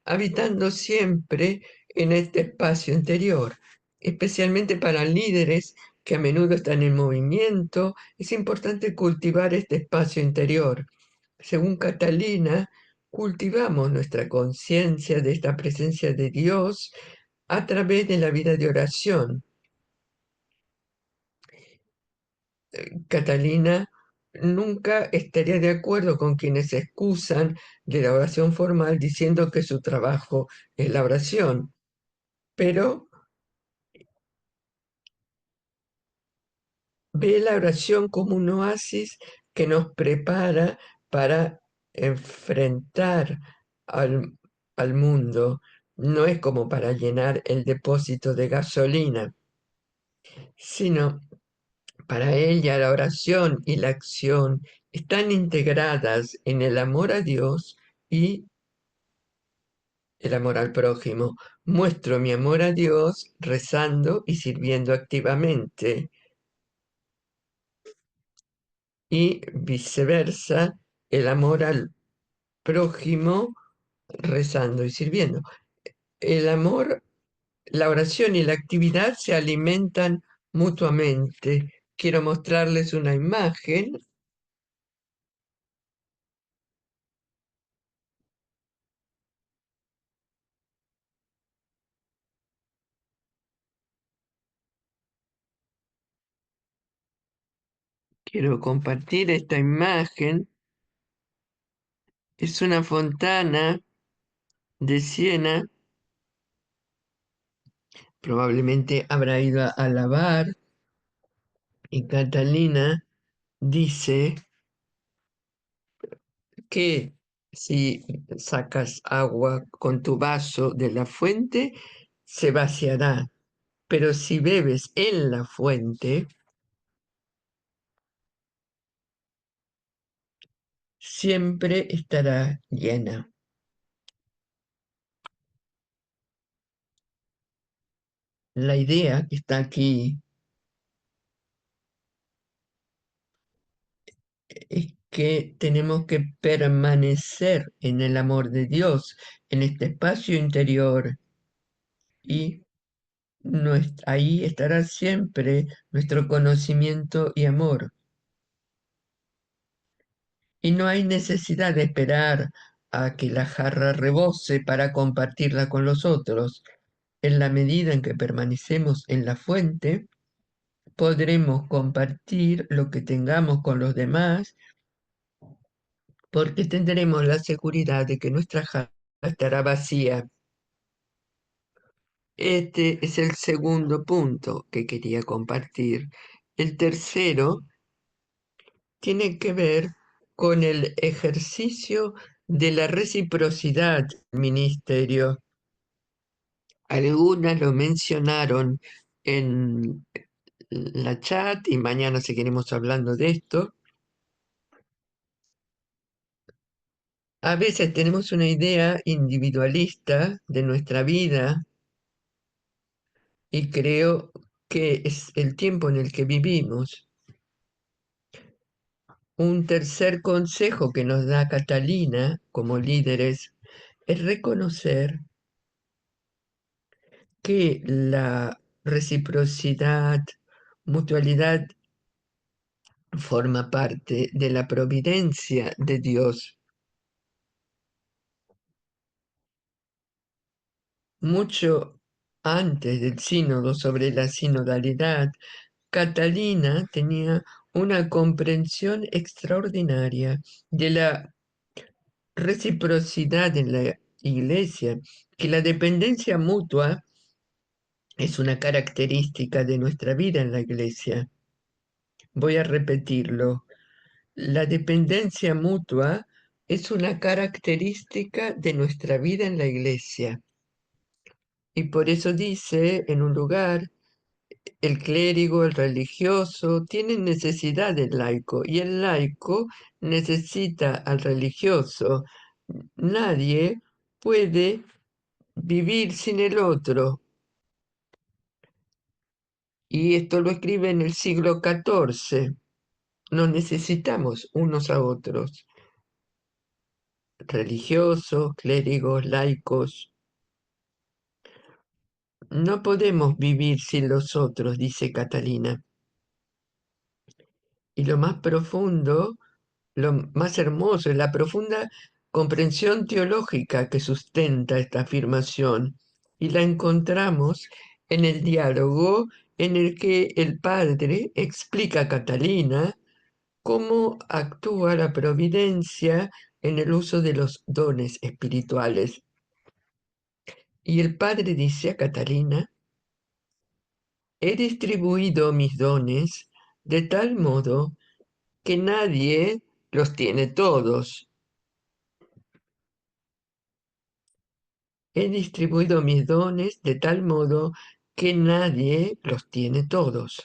habitando siempre en este espacio interior, especialmente para líderes que a menudo están en movimiento. Es importante cultivar este espacio interior. Según Catalina, cultivamos nuestra conciencia de esta presencia de Dios a través de la vida de oración. Catalina nunca estaría de acuerdo con quienes se excusan de la oración formal diciendo que su trabajo es la oración, pero ve la oración como un oasis que nos prepara para enfrentar al, al mundo. No es como para llenar el depósito de gasolina, sino para ella la oración y la acción están integradas en el amor a Dios y el amor al prójimo. Muestro mi amor a Dios rezando y sirviendo activamente, y viceversa, el amor al prójimo rezando y sirviendo. El amor, la oración y la actividad se alimentan mutuamente. Quiero mostrarles una imagen. Quiero compartir esta imagen Es una fontana de Siena, probablemente habrá ido a lavar, y Catalina dice que si sacas agua con tu vaso de la fuente, se vaciará, pero si bebes en la fuente, siempre estará llena. La idea que está aquí es que tenemos que permanecer en el amor de Dios, en este espacio interior, y ahí estará siempre nuestro conocimiento y amor. Y no hay necesidad de esperar a que la jarra rebose para compartirla con los otros. En la medida en que permanecemos en la fuente, podremos compartir lo que tengamos con los demás, porque tendremos la seguridad de que nuestra jarra estará vacía. Este es el segundo punto que quería compartir. El tercero tiene que ver con el ejercicio de la reciprocidad del ministerio. Algunas lo mencionaron en la chat y mañana seguiremos hablando de esto. A veces tenemos una idea individualista de nuestra vida y creo que es el tiempo en el que vivimos. Un tercer consejo que nos da Catalina como líderes es reconocer que la reciprocidad, mutualidad, forma parte de la providencia de Dios. Mucho antes del sínodo sobre la sinodalidad, Catalina tenía una comprensión extraordinaria de la reciprocidad en la iglesia, que la dependencia mutua es una característica de nuestra vida en la iglesia. Voy a repetirlo. La dependencia mutua es una característica de nuestra vida en la iglesia. Y por eso dice en un lugar, el clérigo, el religioso, tienen necesidad del laico y el laico necesita al religioso. Nadie puede vivir sin el otro. Y esto lo escribe en el siglo XIV. Nos necesitamos unos a otros, religiosos, clérigos, laicos. No podemos vivir sin los otros, dice Catalina. Y lo más profundo, lo más hermoso es la profunda comprensión teológica que sustenta esta afirmación. Y la encontramos en el diálogo en el que el padre explica a Catalina cómo actúa la providencia en el uso de los dones espirituales. Y el padre dice a Catalina, he distribuido mis dones de tal modo que nadie los tiene todos. He distribuido mis dones de tal modo que nadie los tiene todos.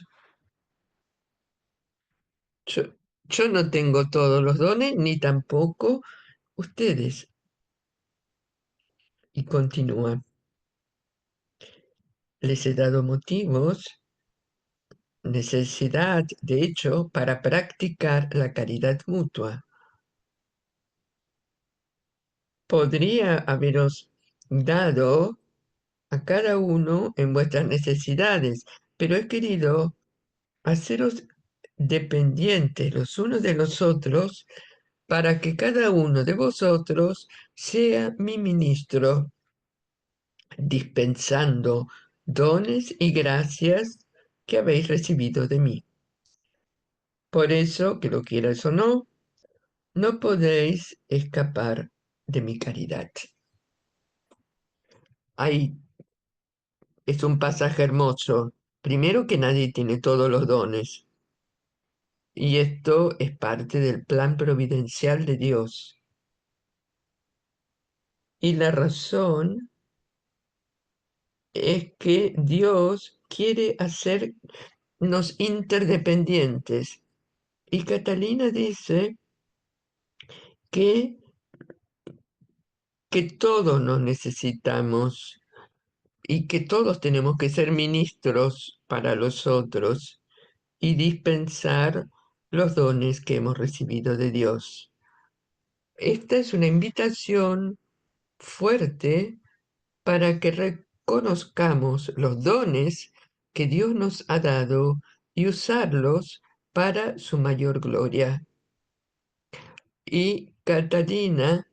Yo, yo no tengo todos los dones, ni tampoco ustedes. Y continúa. Les he dado motivos, necesidad, de hecho, para practicar la caridad mutua. Podría haberos dado a cada uno en vuestras necesidades, pero he querido haceros dependientes los unos de los otros para que cada uno de vosotros sea mi ministro, dispensando dones y gracias que habéis recibido de mí. Por eso, que lo quieras o no, No podéis escapar de mi caridad. Hay, es un pasaje hermoso. Primero que nadie tiene todos los dones, y esto es parte del plan providencial de Dios. Y la razón es que Dios quiere hacernos interdependientes. Y Catalina dice que, que todos nos necesitamos y que todos tenemos que ser ministros para los otros y dispensar los dones que hemos recibido de Dios. Esta es una invitación fuerte para que reconozcamos los dones que Dios nos ha dado y usarlos para su mayor gloria. Y Catalina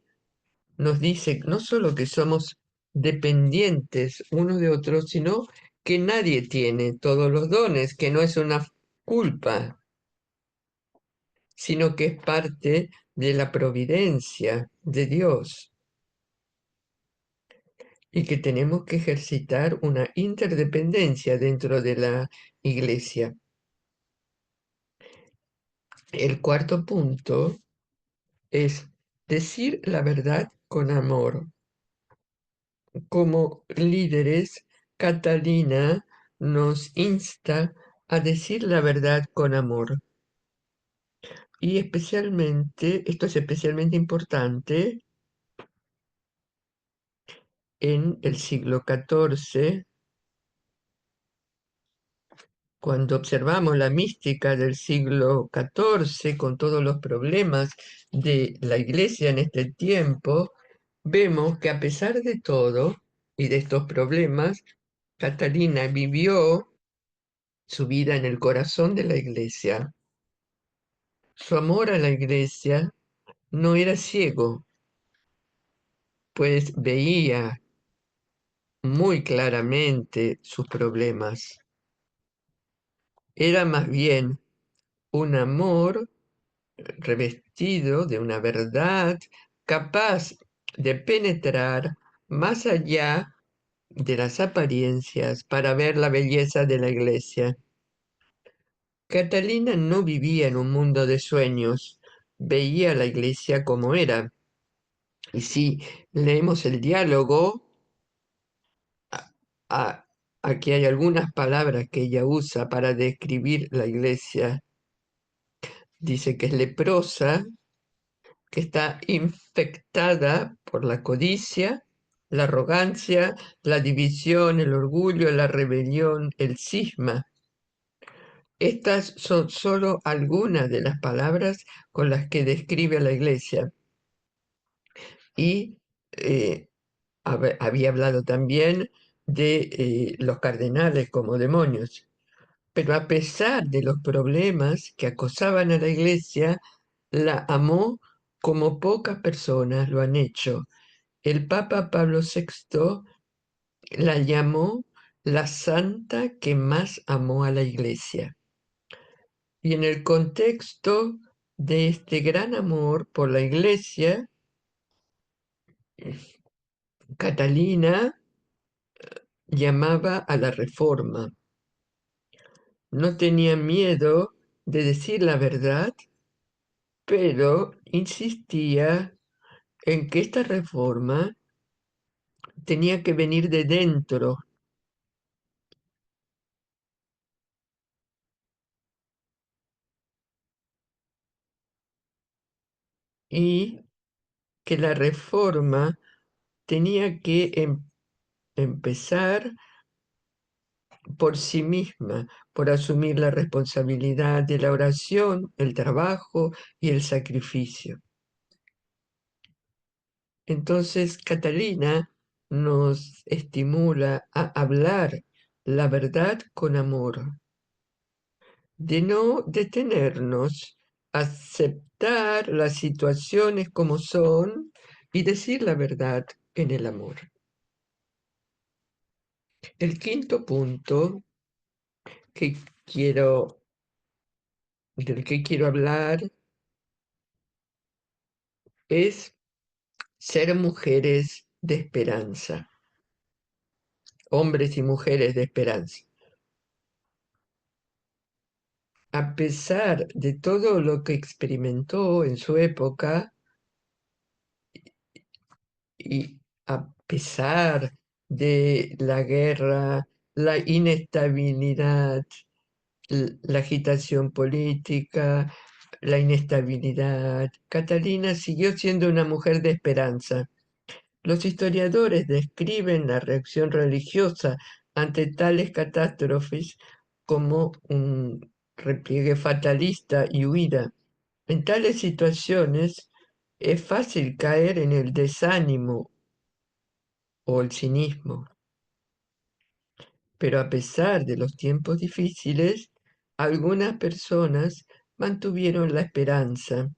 nos dice no solo que somos dependientes unos de otros, sino que nadie tiene todos los dones, que no es una culpa, sino que es parte de la providencia de Dios y que tenemos que ejercitar una interdependencia dentro de la iglesia. El cuarto punto es decir la verdad con amor. Como líderes, Catalina nos insta a decir la verdad con amor. Y especialmente, esto es especialmente importante en el siglo XIV, cuando observamos la mística del siglo XIV con todos los problemas de la iglesia en este tiempo, vemos que a pesar de todo y de estos problemas, Catalina vivió su vida en el corazón de la iglesia. Su amor a la iglesia no era ciego, pues veía muy claramente sus problemas. Era más bien un amor revestido de una verdad capaz de penetrar más allá de las apariencias para ver la belleza de la iglesia. Catalina no vivía en un mundo de sueños, veía la iglesia como era. Y si leemos el diálogo, a- aquí hay algunas palabras que ella usa para describir la iglesia. Dice que es leprosa, que está infectada por la codicia, la arrogancia, la división, el orgullo, la rebelión, el cisma. Estas son solo algunas de las palabras con las que describe a la iglesia. Y eh, había hablado también de los cardenales como demonios. Pero a pesar de los problemas que acosaban a la iglesia, la amó como pocas personas lo han hecho. El Papa Pablo VI la llamó la santa que más amó a la iglesia. Y en el contexto de este gran amor por la iglesia, Catalina llamaba a la reforma. No tenía miedo de decir la verdad, pero insistía en que esta reforma tenía que venir de dentro y que la reforma tenía que empezar por sí misma, por asumir la responsabilidad de la oración, el trabajo y el sacrificio. Entonces, Catalina nos estimula a hablar la verdad con amor, de no detenernos, aceptar las situaciones como son y decir la verdad en el amor. El quinto punto que quiero, del que quiero hablar es ser mujeres de esperanza, hombres y mujeres de esperanza. A pesar de todo lo que experimentó en su época y a pesar de la guerra, la inestabilidad, la agitación política, la inestabilidad, Catalina siguió siendo una mujer de esperanza. Los historiadores describen la reacción religiosa ante tales catástrofes como un repliegue fatalista y huida. En tales situaciones es fácil caer en el desánimo o el cinismo, pero a pesar de los tiempos difíciles, algunas personas mantuvieron la esperanza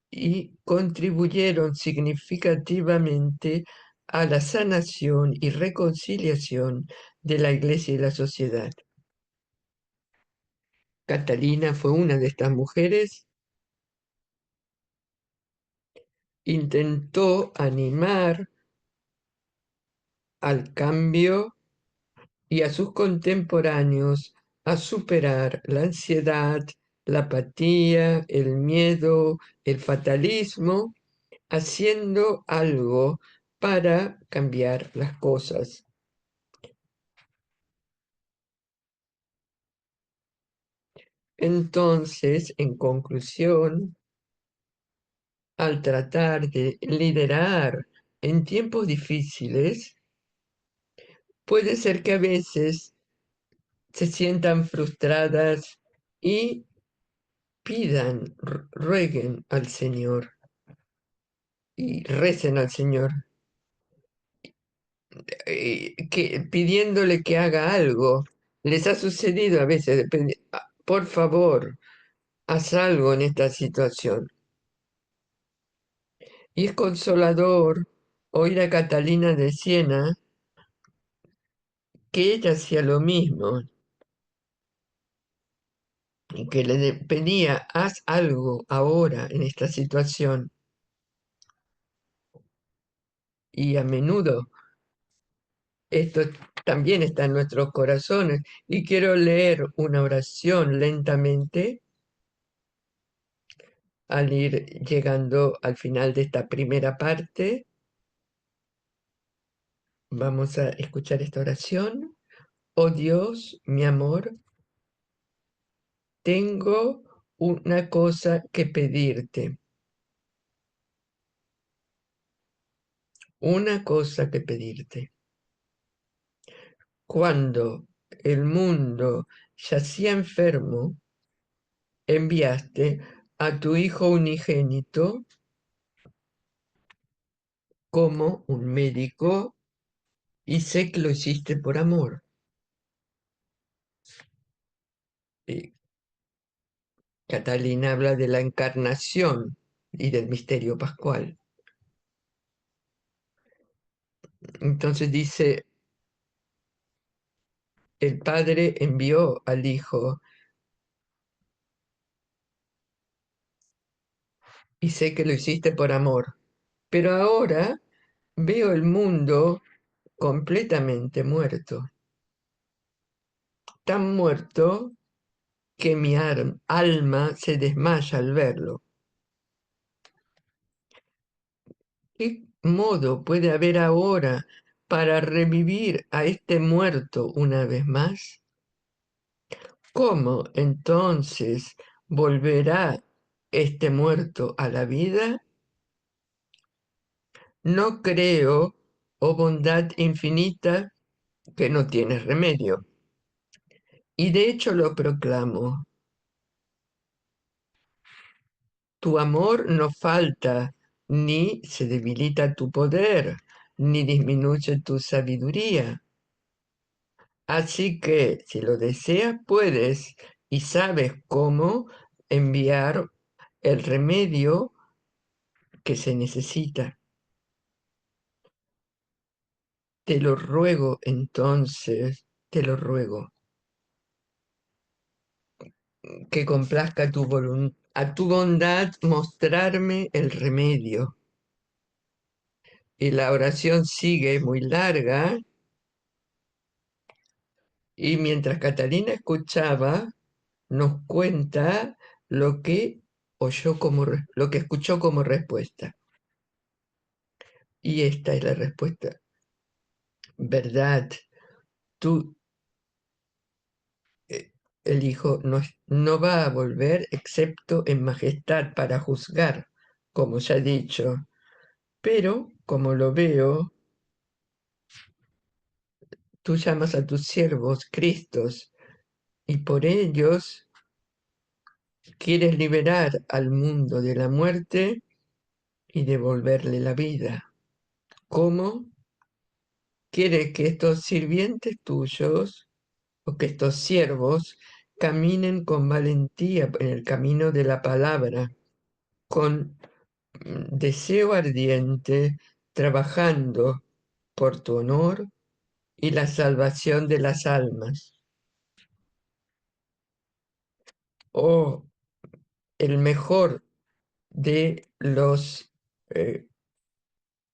y contribuyeron significativamente a la sanación y reconciliación de la Iglesia y la sociedad. Catalina fue una de estas mujeres, intentó animar al cambio y a sus contemporáneos a superar la ansiedad, la apatía, el miedo, el fatalismo, haciendo algo para cambiar las cosas. Entonces, en conclusión, al tratar de liderar en tiempos difíciles, puede ser que a veces se sientan frustradas y pidan, rueguen al Señor y recen al Señor, pidiéndole que haga algo. Les ha sucedido a veces, por favor, haz algo en esta situación. Y es consolador oír a Catalina de Siena que ella hacía lo mismo y que pedía, haz algo ahora en esta situación. Y a menudo esto también está en nuestros corazones. Y quiero leer una oración lentamente al ir llegando al final de esta primera parte. Vamos a escuchar esta oración. Oh Dios, mi amor, tengo una cosa que pedirte. Una cosa que pedirte. Cuando el mundo yacía enfermo, enviaste a tu Hijo unigénito como un médico y sé que lo hiciste por amor. Y Catalina habla de la encarnación y del misterio pascual. Entonces dice, el Padre envió al Hijo y sé que lo hiciste por amor. Pero ahora veo el mundo completamente muerto, tan muerto que mi alma se desmaya al verlo. ¿Qué modo puede haber ahora para revivir a este muerto una vez más? ¿Cómo entonces volverá este muerto a la vida? No creo, oh bondad infinita, que no tienes remedio. Y de hecho lo proclamo. Tu amor no falta, ni se debilita tu poder, ni disminuye tu sabiduría. Así que si lo deseas, puedes y sabes cómo enviar el remedio que se necesita. Te lo ruego entonces, te lo ruego. que complazca a tu bondad mostrarme el remedio. Y la oración sigue muy larga, y mientras Catalina escuchaba, nos cuenta lo que lo que escuchó como respuesta. Y esta es la respuesta. ¿Verdad? Tú, eh, el Hijo, no va a volver excepto en majestad para juzgar, como ya he dicho. Pero, como lo veo, tú llamas a tus siervos Cristos, y por ellos quieres liberar al mundo de la muerte y devolverle la vida. ¿Cómo? Quieres que estos sirvientes tuyos o que estos siervos caminen con valentía en el camino de la palabra, con deseo ardiente, trabajando por tu honor y la salvación de las almas. Oh, el mejor de los eh,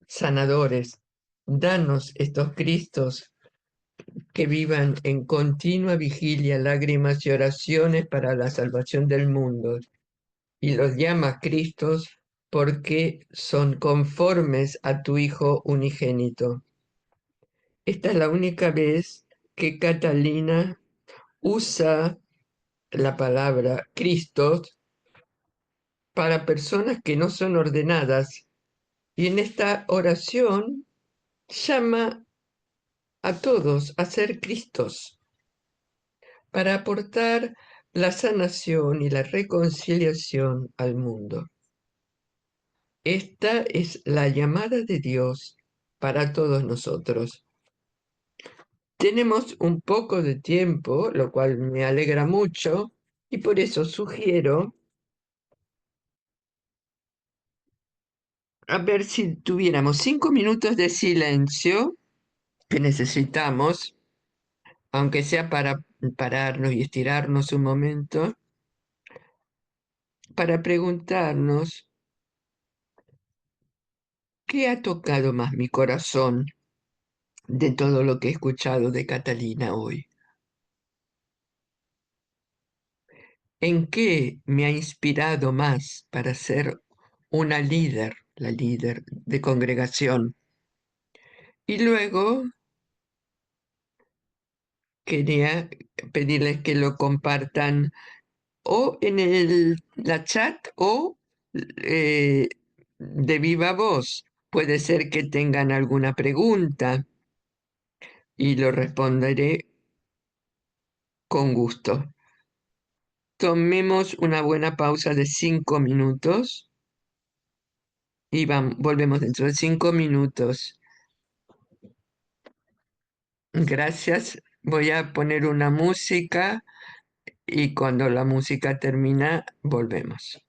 sanadores, danos estos Cristos que vivan en continua vigilia, lágrimas y oraciones para la salvación del mundo. Y los llamas Cristos porque son conformes a tu Hijo unigénito. Esta es la única vez que Catalina usa la palabra Cristos para personas que no son ordenadas. Y en esta oración llama a todos a ser Cristos para aportar la sanación y la reconciliación al mundo. Esta es la llamada de Dios para todos nosotros. Tenemos un poco de tiempo, lo cual me alegra mucho, y por eso sugiero a ver si tuviéramos 5 minutos de silencio que necesitamos, aunque sea para pararnos y estirarnos un momento, para preguntarnos qué ha tocado más mi corazón de todo lo que he escuchado de Catalina hoy. ¿En qué me ha inspirado más para ser una líder, la líder de congregación? Y luego quería pedirles que lo compartan o en la chat o de viva voz. Puede ser que tengan alguna pregunta y lo responderé con gusto. Tomemos una buena pausa de 5 minutos y volvemos dentro de 5 minutos. Gracias. Voy a poner una música y cuando la música termina, volvemos.